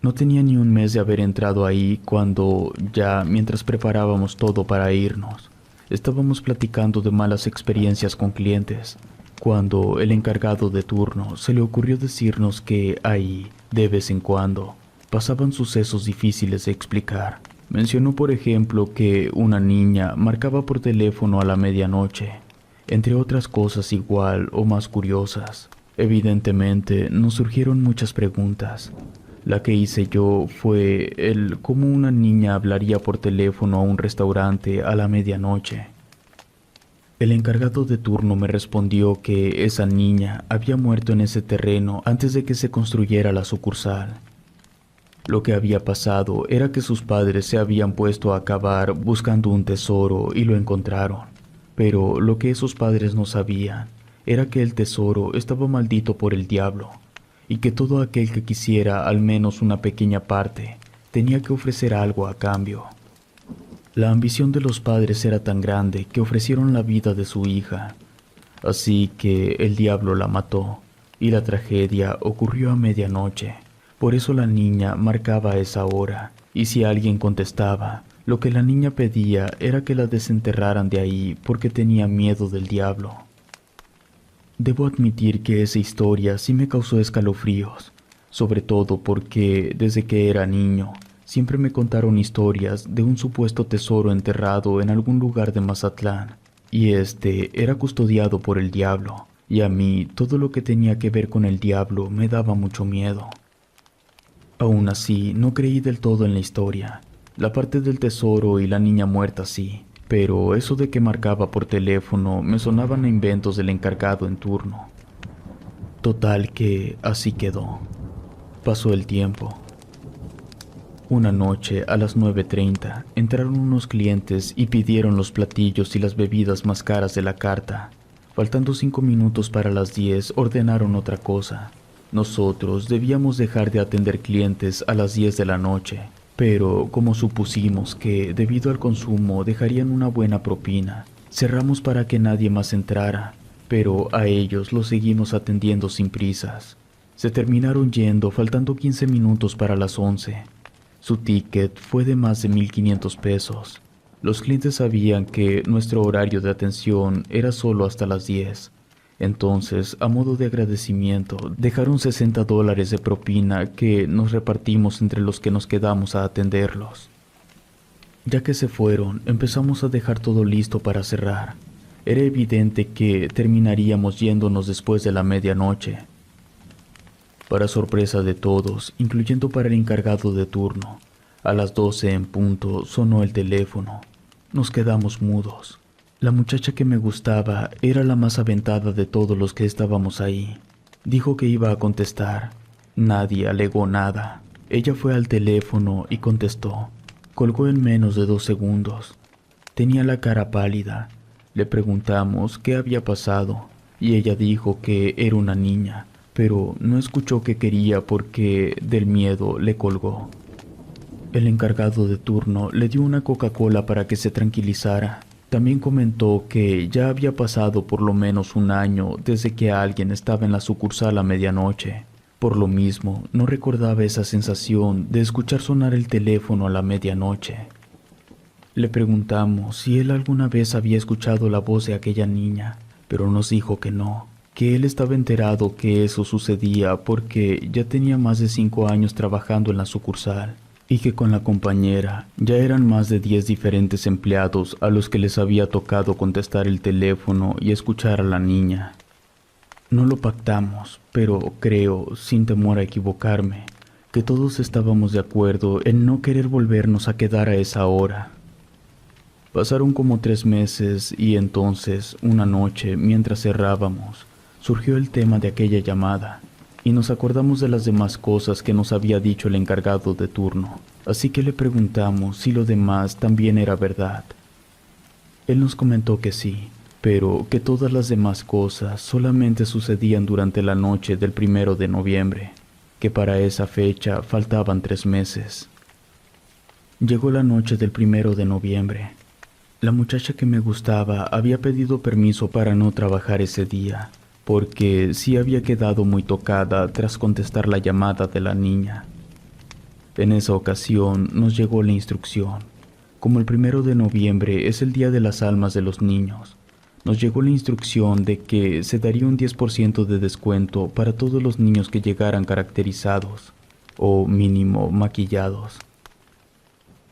No tenía ni un mes de haber entrado ahí cuando, ya mientras preparábamos todo para irnos, estábamos platicando de malas experiencias con clientes, cuando el encargado de turno se le ocurrió decirnos que ahí, de vez en cuando, pasaban sucesos difíciles de explicar. Mencionó, por ejemplo, que una niña marcaba por teléfono a la medianoche, entre otras cosas igual o más curiosas. Evidentemente, nos surgieron muchas preguntas. La que hice yo fue el cómo una niña hablaría por teléfono a un restaurante a la medianoche. El encargado de turno me respondió que esa niña había muerto en ese terreno antes de que se construyera la sucursal. Lo que había pasado era que sus padres se habían puesto a cavar buscando un tesoro y lo encontraron. Pero lo que esos padres no sabían era que el tesoro estaba maldito por el diablo, y que todo aquel que quisiera al menos una pequeña parte tenía que ofrecer algo a cambio. La ambición de los padres era tan grande que ofrecieron la vida de su hija, así que el diablo la mató, y la tragedia ocurrió a medianoche. Por eso la niña marcaba a esa hora, y si alguien contestaba, lo que la niña pedía era que la desenterraran de ahí porque tenía miedo del diablo. Debo admitir que esa historia sí me causó escalofríos, sobre todo porque desde que era niño siempre me contaron historias de un supuesto tesoro enterrado en algún lugar de Mazatlán, y este era custodiado por el diablo, y a mí todo lo que tenía que ver con el diablo me daba mucho miedo. Aún así, no creí del todo en la historia. La parte del tesoro y la niña muerta sí, pero eso de que marcaba por teléfono me sonaban a inventos del encargado en turno. Total que así quedó. Pasó el tiempo. Una noche, a las 9:30, entraron unos clientes y pidieron los platillos y las bebidas más caras de la carta. Faltando 5 minutos para las 10, ordenaron otra cosa. Nosotros debíamos dejar de atender clientes a las 10 de la noche, pero como supusimos que debido al consumo dejarían una buena propina, cerramos para que nadie más entrara, pero a ellos los seguimos atendiendo sin prisas. Se terminaron yendo faltando 15 minutos para las 11. Su ticket fue de más de 1,500 pesos. Los clientes sabían que nuestro horario de atención era solo hasta las 10. Entonces, a modo de agradecimiento, dejaron $60 de propina que nos repartimos entre los que nos quedamos a atenderlos. Ya que se fueron, empezamos a dejar todo listo para cerrar. Era evidente que terminaríamos yéndonos después de la medianoche. Para sorpresa de todos, incluyendo para el encargado de turno, a las 12 en punto sonó el teléfono. Nos quedamos mudos. La muchacha que me gustaba era la más aventada de todos los que estábamos ahí. Dijo que iba a contestar. Nadie alegó nada. Ella fue al teléfono y contestó. Colgó en menos de 2 segundos. Tenía la cara pálida. Le preguntamos qué había pasado y ella dijo que era una niña, pero no escuchó qué quería porque del miedo le colgó. El encargado de turno le dio una Coca-Cola para que se tranquilizara. También comentó que ya había pasado por lo menos 1 año desde que alguien estaba en la sucursal a medianoche. Por lo mismo, no recordaba esa sensación de escuchar sonar el teléfono a la medianoche. Le preguntamos si él alguna vez había escuchado la voz de aquella niña, pero nos dijo que no, que él estaba enterado que eso sucedía porque ya tenía más de 5 años trabajando en la sucursal. Y que con la compañera ya eran más de 10 diferentes empleados a los que les había tocado contestar el teléfono y escuchar a la niña. No lo pactamos, pero creo, sin temor a equivocarme, que todos estábamos de acuerdo en no querer volvernos a quedar a esa hora. Pasaron como 3 meses y entonces, una noche, mientras cerrábamos, surgió el tema de aquella llamada. Y nos acordamos de las demás cosas que nos había dicho el encargado de turno, así que le preguntamos si lo demás también era verdad. Él nos comentó que sí, pero que todas las demás cosas solamente sucedían durante la noche del 1 de noviembre, que para esa fecha faltaban 3 meses. Llegó la noche del 1 de noviembre. La muchacha que me gustaba había pedido permiso para no trabajar ese día, porque sí había quedado muy tocada tras contestar la llamada de la niña. En esa ocasión nos llegó la instrucción. Como el 1 de noviembre es el Día de las Almas de los Niños, nos llegó la instrucción de que se daría un 10% de descuento para todos los niños que llegaran caracterizados, o mínimo maquillados.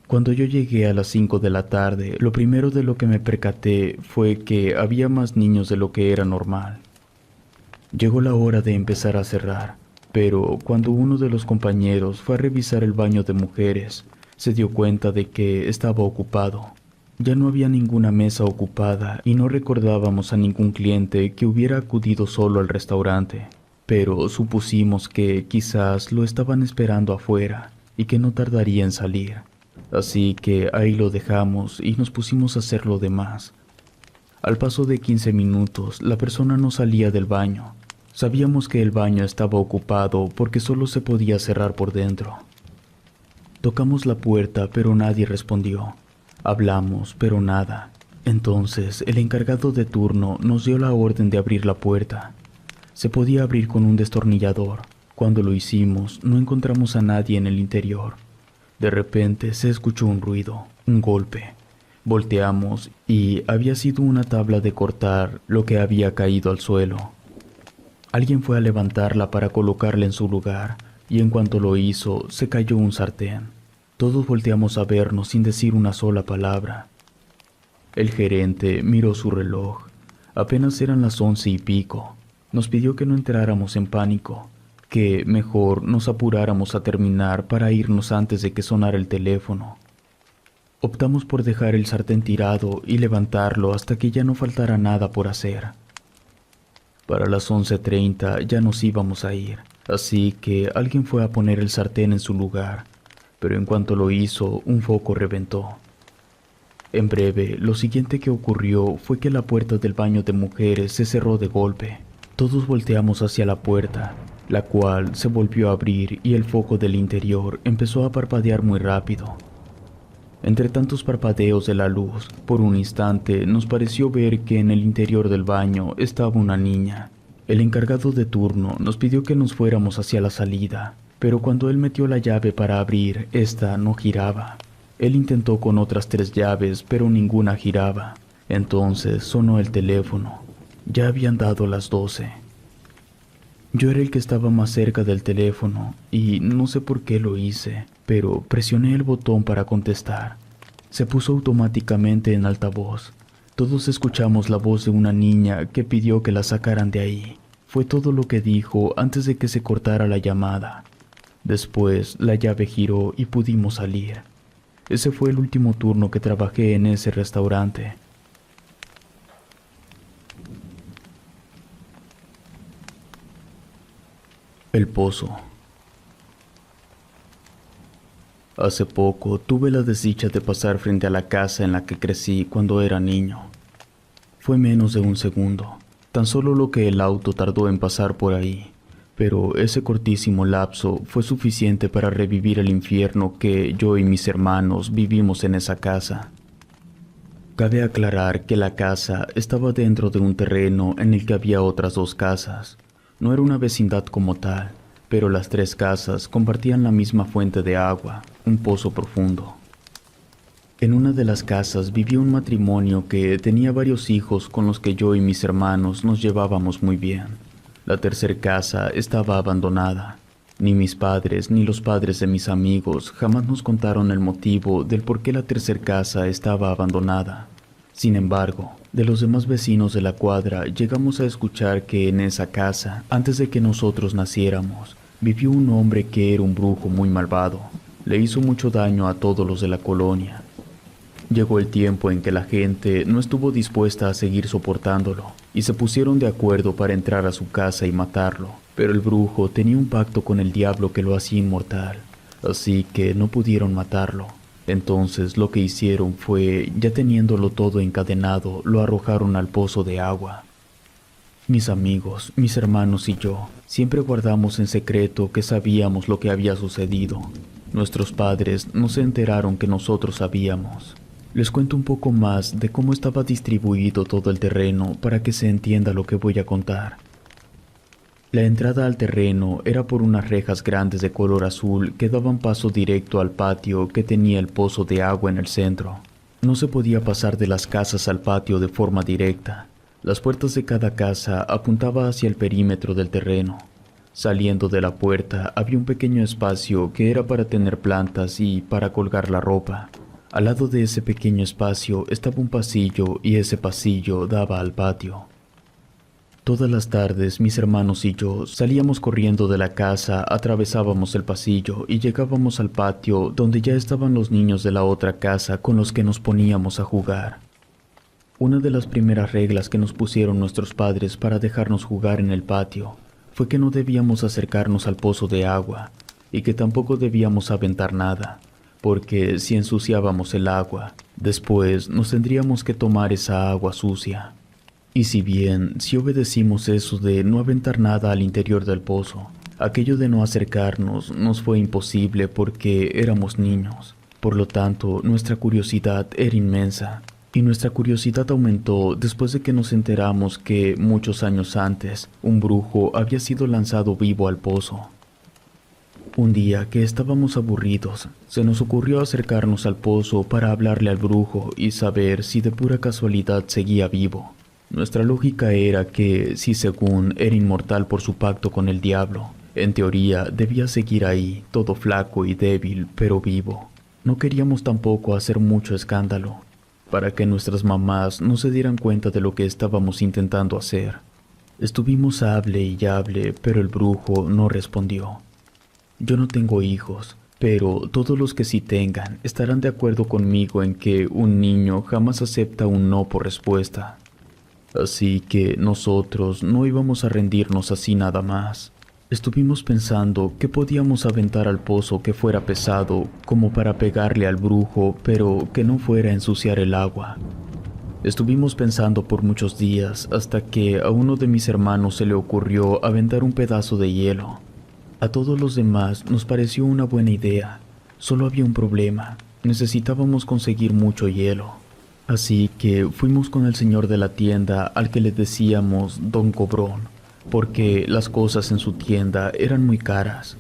Cuando yo llegué a las 5 de la tarde, lo primero de lo que me percaté fue que había más niños de lo que era normal. Llegó la hora de empezar a cerrar, pero cuando uno de los compañeros fue a revisar el baño de mujeres, se dio cuenta de que estaba ocupado. Ya no había ninguna mesa ocupada y no recordábamos a ningún cliente que hubiera acudido solo al restaurante, pero supusimos que quizás lo estaban esperando afuera y que no tardaría en salir. Así que ahí lo dejamos y nos pusimos a hacer lo demás. Al paso de 15 minutos, la persona no salía del baño. Sabíamos que el baño estaba ocupado porque solo se podía cerrar por dentro. Tocamos la puerta, pero nadie respondió. Hablamos, pero nada. Entonces, el encargado de turno nos dio la orden de abrir la puerta. Se podía abrir con un destornillador. Cuando lo hicimos, no encontramos a nadie en el interior. De repente se escuchó un ruido, un golpe. Volteamos y había sido una tabla de cortar lo que había caído al suelo. Alguien fue a levantarla para colocarla en su lugar, y en cuanto lo hizo, se cayó un sartén. Todos volteamos a vernos sin decir una sola palabra. El gerente miró su reloj. Apenas eran las 11 y pico. Nos pidió que no entráramos en pánico, que mejor nos apuráramos a terminar para irnos antes de que sonara el teléfono. Optamos por dejar el sartén tirado y levantarlo hasta que ya no faltara nada por hacer. Para las 11:30 ya nos íbamos a ir, así que alguien fue a poner el sartén en su lugar, pero en cuanto lo hizo, un foco reventó. En breve, lo siguiente que ocurrió fue que la puerta del baño de mujeres se cerró de golpe. Todos volteamos hacia la puerta la cual se volvió a abrir y el foco del interior empezó a parpadear muy rápido. Entre tantos parpadeos de la luz, por un instante nos pareció ver que en el interior del baño estaba una niña. El encargado de turno nos pidió que nos fuéramos hacia la salida, pero cuando él metió la llave para abrir, esta no giraba. Él intentó con otras 3 llaves, pero ninguna giraba. Entonces sonó el teléfono. Ya habían dado las 12. Yo era el que estaba más cerca del teléfono y no sé por qué lo hice, pero presioné el botón para contestar. Se puso automáticamente en altavoz. Todos escuchamos la voz de una niña que pidió que la sacaran de ahí. Fue todo lo que dijo antes de que se cortara la llamada. Después la llave giró y pudimos salir. Ese fue el último turno que trabajé en ese restaurante. El pozo. Hace poco tuve la desdicha de pasar frente a la casa en la que crecí cuando era niño. Fue menos de un segundo, tan solo lo que el auto tardó en pasar por ahí, pero ese cortísimo lapso fue suficiente para revivir el infierno que yo y mis hermanos vivimos en esa casa. Cabe aclarar que la casa estaba dentro de un terreno en el que había otras 2 casas. No era una vecindad como tal, pero las 3 casas compartían la misma fuente de agua, un pozo profundo. En una de las casas vivía un matrimonio que tenía varios hijos con los que yo y mis hermanos nos llevábamos muy bien. La tercera casa estaba abandonada. Ni mis padres ni los padres de mis amigos jamás nos contaron el motivo del por qué la tercera casa estaba abandonada. Sin embargo, de los demás vecinos de la cuadra llegamos a escuchar que en esa casa, antes de que nosotros naciéramos, vivió un hombre que era un brujo muy malvado. Le hizo mucho daño a todos los de la colonia. Llegó el tiempo en que la gente no estuvo dispuesta a seguir soportándolo y se pusieron de acuerdo para entrar a su casa y matarlo, pero el brujo tenía un pacto con el diablo que lo hacía inmortal, así que no pudieron matarlo. Entonces lo que hicieron fue, ya teniéndolo todo encadenado, lo arrojaron al pozo de agua. Mis amigos, mis hermanos y yo siempre guardamos en secreto que sabíamos lo que había sucedido. Nuestros padres no se enteraron que nosotros sabíamos. Les cuento un poco más de cómo estaba distribuido todo el terreno para que se entienda lo que voy a contar. La entrada al terreno era por unas rejas grandes de color azul que daban paso directo al patio que tenía el pozo de agua en el centro. No se podía pasar de las casas al patio de forma directa. Las puertas de cada casa apuntaban hacia el perímetro del terreno. Saliendo de la puerta había un pequeño espacio que era para tener plantas y para colgar la ropa. Al lado de ese pequeño espacio estaba un pasillo y ese pasillo daba al patio. Todas las tardes mis hermanos y yo salíamos corriendo de la casa, atravesábamos el pasillo y llegábamos al patio donde ya estaban los niños de la otra casa con los que nos poníamos a jugar. Una de las primeras reglas que nos pusieron nuestros padres para dejarnos jugar en el patio fue que no debíamos acercarnos al pozo de agua y que tampoco debíamos aventar nada, porque si ensuciábamos el agua, después nos tendríamos que tomar esa agua sucia. Y si bien si obedecimos eso de no aventar nada al interior del pozo, aquello de no acercarnos nos fue imposible porque éramos niños. Por lo tanto, nuestra curiosidad era inmensa. Y nuestra curiosidad aumentó después de que nos enteramos que, muchos años antes, un brujo había sido lanzado vivo al pozo. Un día que estábamos aburridos, se nos ocurrió acercarnos al pozo para hablarle al brujo y saber si de pura casualidad seguía vivo. Nuestra lógica era que, si según era inmortal por su pacto con el diablo, en teoría debía seguir ahí, todo flaco y débil, pero vivo. No queríamos tampoco hacer mucho escándalo, para que nuestras mamás no se dieran cuenta de lo que estábamos intentando hacer. Estuvimos hable y hable, pero el brujo no respondió. Yo no tengo hijos, pero todos los que sí tengan estarán de acuerdo conmigo en que un niño jamás acepta un no por respuesta. Así que nosotros no íbamos a rendirnos así nada más. Estuvimos pensando qué podíamos aventar al pozo que fuera pesado como para pegarle al brujo, pero que no fuera a ensuciar el agua. Estuvimos pensando por muchos días hasta que a uno de mis hermanos se le ocurrió aventar un pedazo de hielo. A todos los demás nos pareció una buena idea. Solo había un problema. Necesitábamos conseguir mucho hielo. Así que fuimos con el señor de la tienda al que le decíamos Don Cobrón, porque las cosas en su tienda eran muy caras.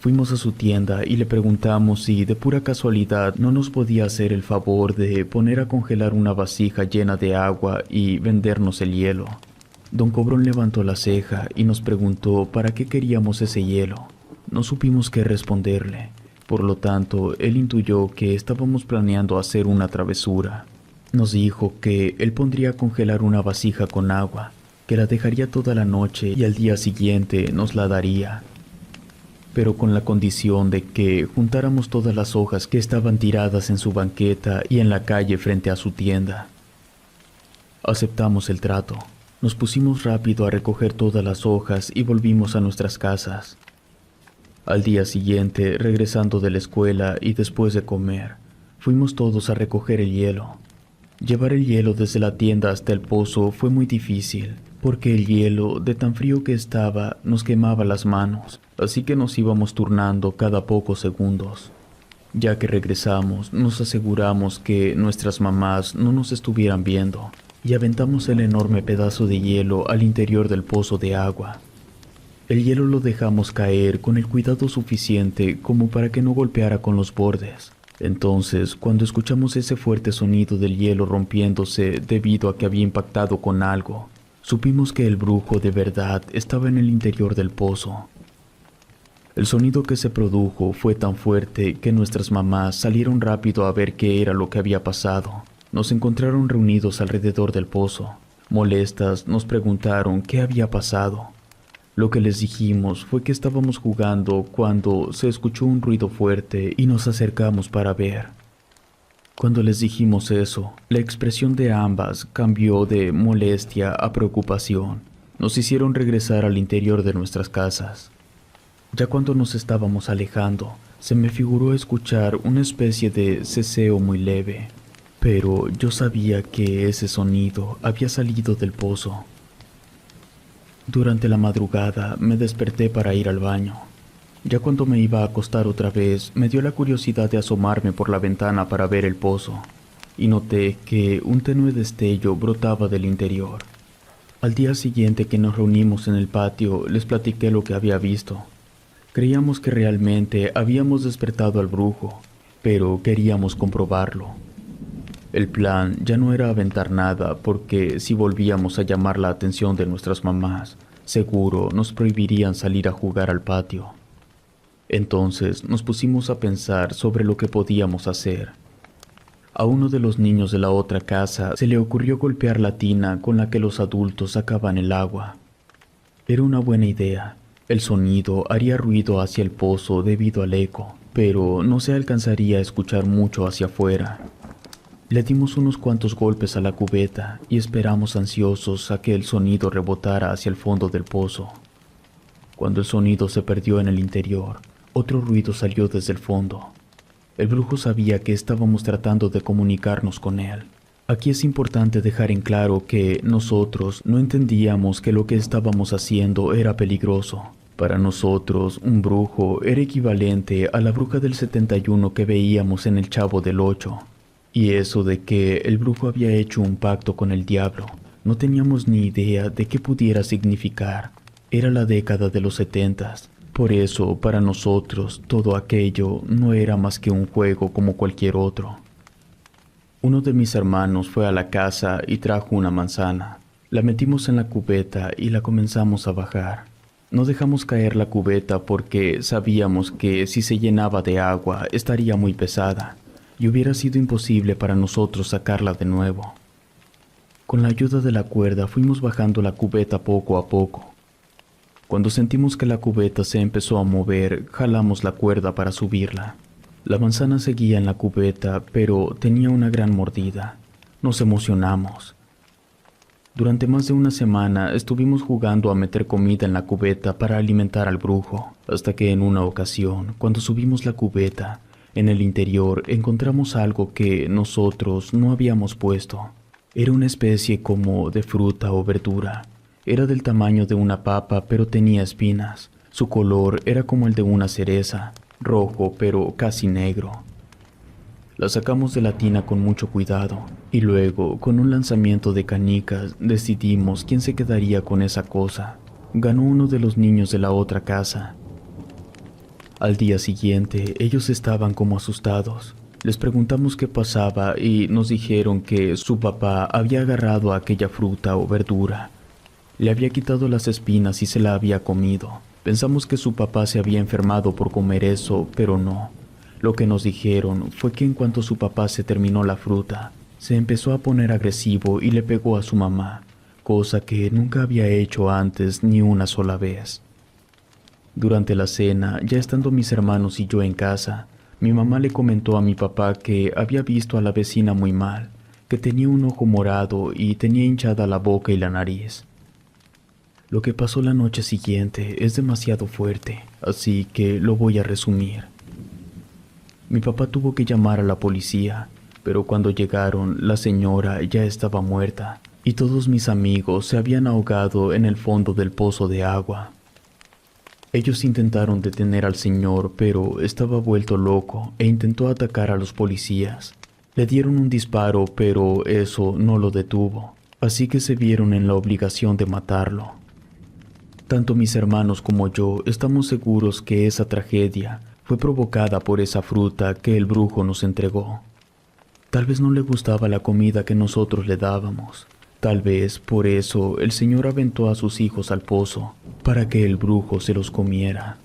Fuimos a su tienda y le preguntamos si de pura casualidad no nos podía hacer el favor de poner a congelar una vasija llena de agua y vendernos el hielo. Don Cobrón levantó la ceja y nos preguntó para qué queríamos ese hielo. No supimos qué responderle. Por lo tanto, él intuyó que estábamos planeando hacer una travesura. Nos dijo que él pondría a congelar una vasija con agua, que la dejaría toda la noche y al día siguiente nos la daría, pero con la condición de que juntáramos todas las hojas que estaban tiradas en su banqueta y en la calle frente a su tienda. Aceptamos el trato. Nos pusimos rápido a recoger todas las hojas y volvimos a nuestras casas. Al día siguiente, regresando de la escuela y después de comer, fuimos todos a recoger el hielo. Llevar el hielo desde la tienda hasta el pozo fue muy difícil, porque el hielo, de tan frío que estaba, nos quemaba las manos, así que nos íbamos turnando cada pocos segundos. Ya que regresamos, nos aseguramos que nuestras mamás no nos estuvieran viendo, y aventamos el enorme pedazo de hielo al interior del pozo de agua. El hielo lo dejamos caer con el cuidado suficiente como para que no golpeara con los bordes. Entonces, cuando escuchamos ese fuerte sonido del hielo rompiéndose debido a que había impactado con algo, supimos que el brujo de verdad estaba en el interior del pozo. El sonido que se produjo fue tan fuerte que nuestras mamás salieron rápido a ver qué era lo que había pasado. Nos encontraron reunidos alrededor del pozo. Molestas, nos preguntaron qué había pasado. Lo que les dijimos fue que estábamos jugando cuando se escuchó un ruido fuerte y nos acercamos para ver. Cuando les dijimos eso, la expresión de ambas cambió de molestia a preocupación. Nos hicieron regresar al interior de nuestras casas. Ya cuando nos estábamos alejando, se me figuró escuchar una especie de ceseo muy leve, pero yo sabía que ese sonido había salido del pozo. Durante la madrugada me desperté para ir al baño. Ya cuando me iba a acostar otra vez, me dio la curiosidad de asomarme por la ventana para ver el pozo, y noté que un tenue destello brotaba del interior. Al día siguiente que nos reunimos en el patio, les platiqué lo que había visto. Creíamos que realmente habíamos despertado al brujo, pero queríamos comprobarlo. El plan ya no era aventar nada, porque si volvíamos a llamar la atención de nuestras mamás, seguro nos prohibirían salir a jugar al patio. Entonces nos pusimos a pensar sobre lo que podíamos hacer. A uno de los niños de la otra casa se le ocurrió golpear la tina con la que los adultos sacaban el agua. Era una buena idea. El sonido haría ruido hacia el pozo debido al eco, pero no se alcanzaría a escuchar mucho hacia afuera. Le dimos unos cuantos golpes a la cubeta y esperamos ansiosos a que el sonido rebotara hacia el fondo del pozo. Cuando el sonido se perdió en el interior, otro ruido salió desde el fondo. El brujo sabía que estábamos tratando de comunicarnos con él. Aquí es importante dejar en claro que nosotros no entendíamos que lo que estábamos haciendo era peligroso. Para nosotros, un brujo era equivalente a la bruja del 71 que veíamos en El Chavo del Ocho. Y eso de que el brujo había hecho un pacto con el diablo, no teníamos ni idea de qué pudiera significar. Era la década de los 70s. Por eso, para nosotros, todo aquello no era más que un juego como cualquier otro. Uno de mis hermanos fue a la casa y trajo una manzana. La metimos en la cubeta y la comenzamos a bajar. No dejamos caer la cubeta porque sabíamos que si se llenaba de agua estaría muy pesada y hubiera sido imposible para nosotros sacarla de nuevo. Con la ayuda de la cuerda fuimos bajando la cubeta poco a poco. Cuando sentimos que la cubeta se empezó a mover, jalamos la cuerda para subirla. La manzana seguía en la cubeta, pero tenía una gran mordida. Nos emocionamos. Durante más de una semana estuvimos jugando a meter comida en la cubeta para alimentar al brujo, hasta que en una ocasión, cuando subimos la cubeta, En el interior encontramos algo que nosotros no habíamos puesto. Era una especie como de fruta o verdura. Era del tamaño de una papa, pero tenía espinas. Su color era como el de una cereza, rojo pero casi negro. La sacamos de la tina con mucho cuidado y luego, con un lanzamiento de canicas, decidimos quién se quedaría con esa cosa. Ganó uno de los niños de la otra casa. Al día siguiente, ellos estaban como asustados. Les preguntamos qué pasaba y nos dijeron que su papá había agarrado aquella fruta o verdura. Le había quitado las espinas y se la había comido. Pensamos que su papá se había enfermado por comer eso, pero no. Lo que nos dijeron fue que en cuanto su papá se terminó la fruta, se empezó a poner agresivo y le pegó a su mamá, cosa que nunca había hecho antes ni una sola vez. Durante la cena, ya estando mis hermanos y yo en casa, mi mamá le comentó a mi papá que había visto a la vecina muy mal, que tenía un ojo morado y tenía hinchada la boca y la nariz. Lo que pasó la noche siguiente es demasiado fuerte, así que lo voy a resumir. Mi papá tuvo que llamar a la policía, pero cuando llegaron, la señora ya estaba muerta y todos mis amigos se habían ahogado en el fondo del pozo de agua. Ellos intentaron detener al señor, pero estaba vuelto loco e intentó atacar a los policías. Le dieron un disparo, pero eso no lo detuvo, así que se vieron en la obligación de matarlo. Tanto mis hermanos como yo estamos seguros que esa tragedia fue provocada por esa fruta que el brujo nos entregó. Tal vez no le gustaba la comida que nosotros le dábamos. Tal vez por eso el Señor aventó a sus hijos al pozo, para que el brujo se los comiera.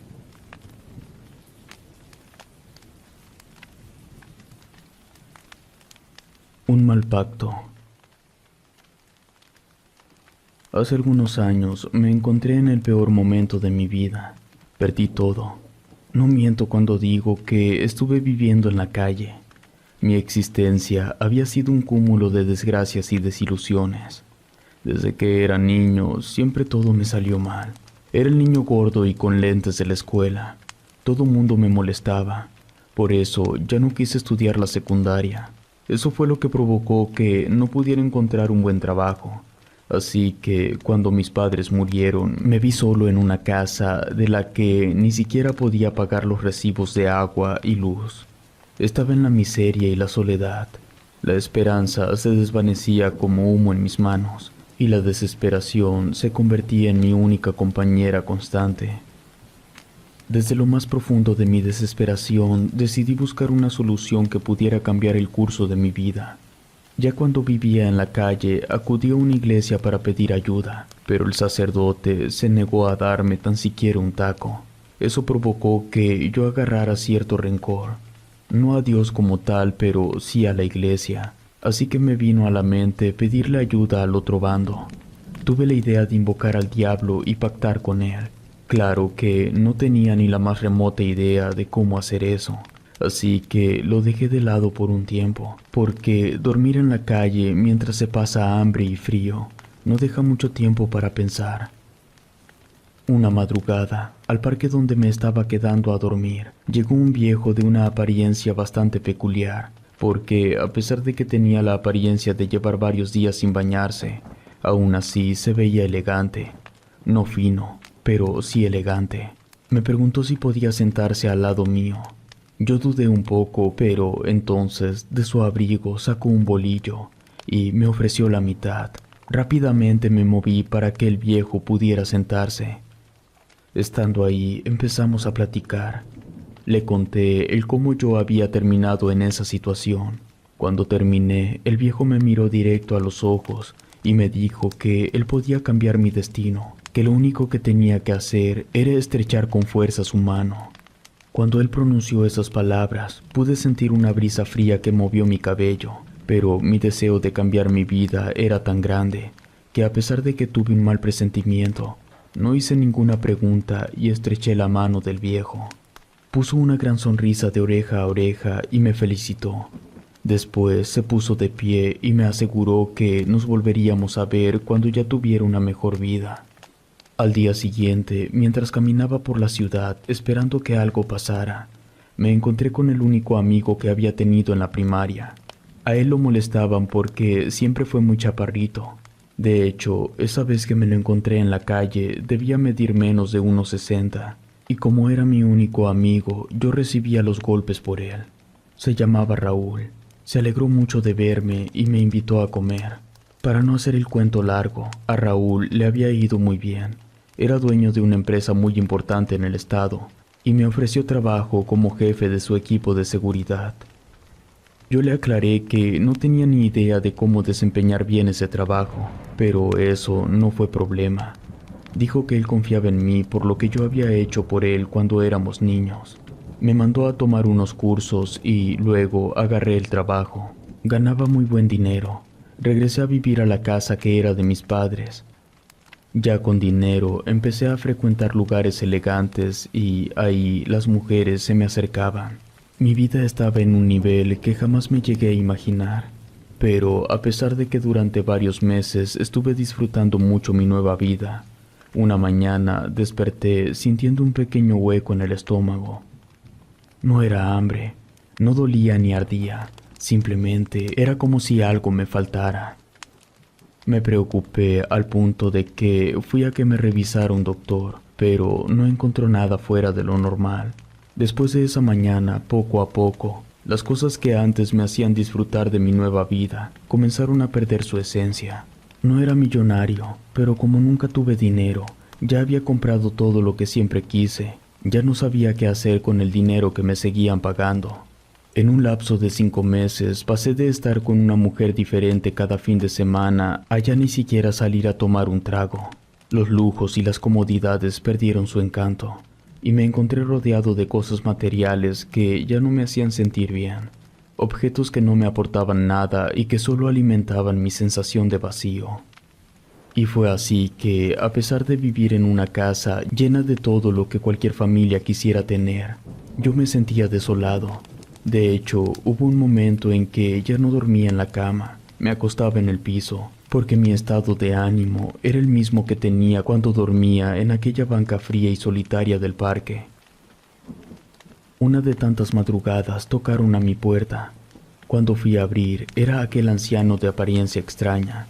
Un mal pacto. Hace algunos años me encontré en el peor momento de mi vida. Perdí todo. No miento cuando digo que estuve viviendo en la calle. Mi existencia había sido un cúmulo de desgracias y desilusiones. Desde que era niño, siempre todo me salió mal. Era el niño gordo y con lentes de la escuela. Todo mundo me molestaba. Por eso ya no quise estudiar la secundaria. Eso fue lo que provocó que no pudiera encontrar un buen trabajo. Así que cuando mis padres murieron, me vi solo en una casa de la que ni siquiera podía pagar los recibos de agua y luz. Estaba en la miseria y la soledad. La esperanza se desvanecía como humo en mis manos, y la desesperación se convertía en mi única compañera constante. Desde lo más profundo de mi desesperación, decidí buscar una solución que pudiera cambiar el curso de mi vida. Ya cuando vivía en la calle, acudí a una iglesia para pedir ayuda, pero el sacerdote se negó a darme tan siquiera un taco. Eso provocó que yo agarrara cierto rencor. No a Dios como tal, pero sí a la iglesia. Así que me vino a la mente pedirle ayuda al otro bando. Tuve la idea de invocar al diablo y pactar con él. Claro que no tenía ni la más remota idea de cómo hacer eso. Así que lo dejé de lado por un tiempo, porque dormir en la calle mientras se pasa hambre y frío no deja mucho tiempo para pensar. Una madrugada, al parque donde me estaba quedando a dormir, llegó un viejo de una apariencia bastante peculiar, porque a pesar de que tenía la apariencia de llevar varios días sin bañarse, aún así se veía elegante. No fino, pero sí elegante. Me preguntó si podía sentarse al lado mío. Yo dudé un poco, pero entonces de su abrigo sacó un bolillo y me ofreció la mitad. Rápidamente me moví para que el viejo pudiera sentarse. Estando ahí, empezamos a platicar. Le conté el cómo yo había terminado en esa situación. Cuando terminé, el viejo me miró directo a los ojos y me dijo que él podía cambiar mi destino, que lo único que tenía que hacer era estrechar con fuerza su mano. Cuando él pronunció esas palabras, pude sentir una brisa fría que movió mi cabello, pero mi deseo de cambiar mi vida era tan grande que a pesar de que tuve un mal presentimiento, no hice ninguna pregunta y estreché la mano del viejo. Puso una gran sonrisa de oreja a oreja y me felicitó. Después se puso de pie y me aseguró que nos volveríamos a ver cuando ya tuviera una mejor vida. Al día siguiente, mientras caminaba por la ciudad esperando que algo pasara, Me encontré con el único amigo que había tenido en la primaria. A él lo molestaban porque siempre fue muy chaparrito. De hecho, esa vez que me lo encontré en la calle debía medir menos de 1,60, y como era mi único amigo, yo recibía los golpes por él. Se llamaba Raúl. Se alegró mucho de verme y me invitó a comer. Para no hacer el cuento largo, a Raúl le había ido muy bien. Era dueño de una empresa muy importante en el estado y me ofreció trabajo como jefe de su equipo de seguridad. Yo le aclaré que no tenía ni idea de cómo desempeñar bien ese trabajo, pero eso no fue problema. Dijo que él confiaba en mí por lo que yo había hecho por él cuando éramos niños. Me mandó a tomar unos cursos y luego agarré el trabajo. Ganaba muy buen dinero. Regresé a vivir a la casa que era de mis padres. Ya con dinero empecé a frecuentar lugares elegantes y ahí las mujeres se me acercaban. Mi vida estaba en un nivel que jamás me llegué a imaginar, pero a pesar de que durante varios meses estuve disfrutando mucho mi nueva vida, una mañana desperté sintiendo un pequeño hueco en el estómago. No era hambre, no dolía ni ardía, simplemente era como si algo me faltara. Me preocupé al punto de que fui a que me revisara un doctor, pero no encontró nada fuera de lo normal. Después de esa mañana, poco a poco, las cosas que antes me hacían disfrutar de mi nueva vida comenzaron a perder su esencia. No era millonario, pero como nunca tuve dinero, ya había comprado todo lo que siempre quise. Ya no sabía qué hacer con el dinero que me seguían pagando. En un lapso de 5 meses pasé de estar con una mujer diferente cada fin de semana a ya ni siquiera salir a tomar un trago. Los lujos y las comodidades perdieron su encanto, y me encontré rodeado de cosas materiales que ya no me hacían sentir bien. Objetos que no me aportaban nada y que solo alimentaban mi sensación de vacío. Y fue así que, a pesar de vivir en una casa llena de todo lo que cualquier familia quisiera tener, yo me sentía desolado. De hecho, hubo un momento en que ya no dormía en la cama, me acostaba en el piso, porque mi estado de ánimo era el mismo que tenía cuando dormía en aquella banca fría y solitaria del parque. Una de tantas madrugadas tocaron a mi puerta. Cuando fui a abrir, era aquel anciano de apariencia extraña.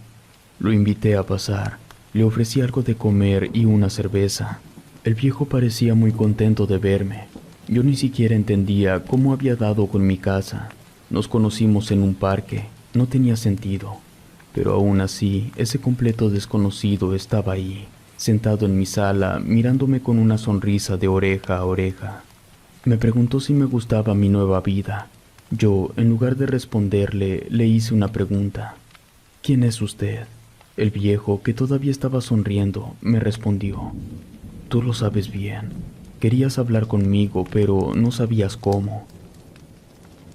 Lo invité a pasar, le ofrecí algo de comer y una cerveza. El viejo parecía muy contento de verme. Yo ni siquiera entendía cómo había dado con mi casa. Nos conocimos en un parque, no tenía sentido. Pero aún así, ese completo desconocido estaba ahí, sentado en mi sala, mirándome con una sonrisa de oreja a oreja. Me preguntó si me gustaba mi nueva vida. Yo, en lugar de responderle, le hice una pregunta. ¿Quién es usted? El viejo, que todavía estaba sonriendo, me respondió. Tú lo sabes bien. Querías hablar conmigo, pero no sabías cómo.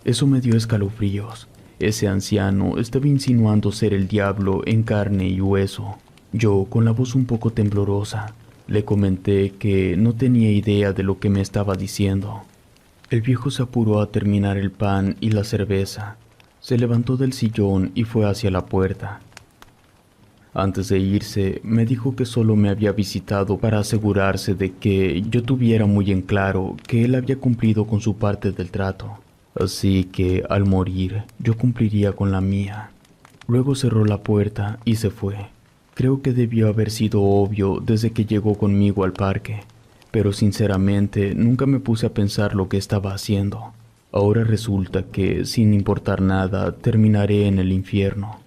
Eso me dio escalofríos. Ese anciano estaba insinuando ser el diablo en carne y hueso. Yo, con la voz un poco temblorosa, le comenté que no tenía idea de lo que me estaba diciendo. El viejo se apuró a terminar el pan y la cerveza. Se levantó del sillón y fue hacia la puerta. Antes de irse, me dijo que solo me había visitado para asegurarse de que yo tuviera muy en claro que él había cumplido con su parte del trato. Así que, al morir, yo cumpliría con la mía. Luego cerró la puerta y se fue. Creo que debió haber sido obvio desde que llegó conmigo al parque, pero sinceramente nunca me puse a pensar lo que estaba haciendo. Ahora resulta que, sin importar nada, terminaré en el infierno.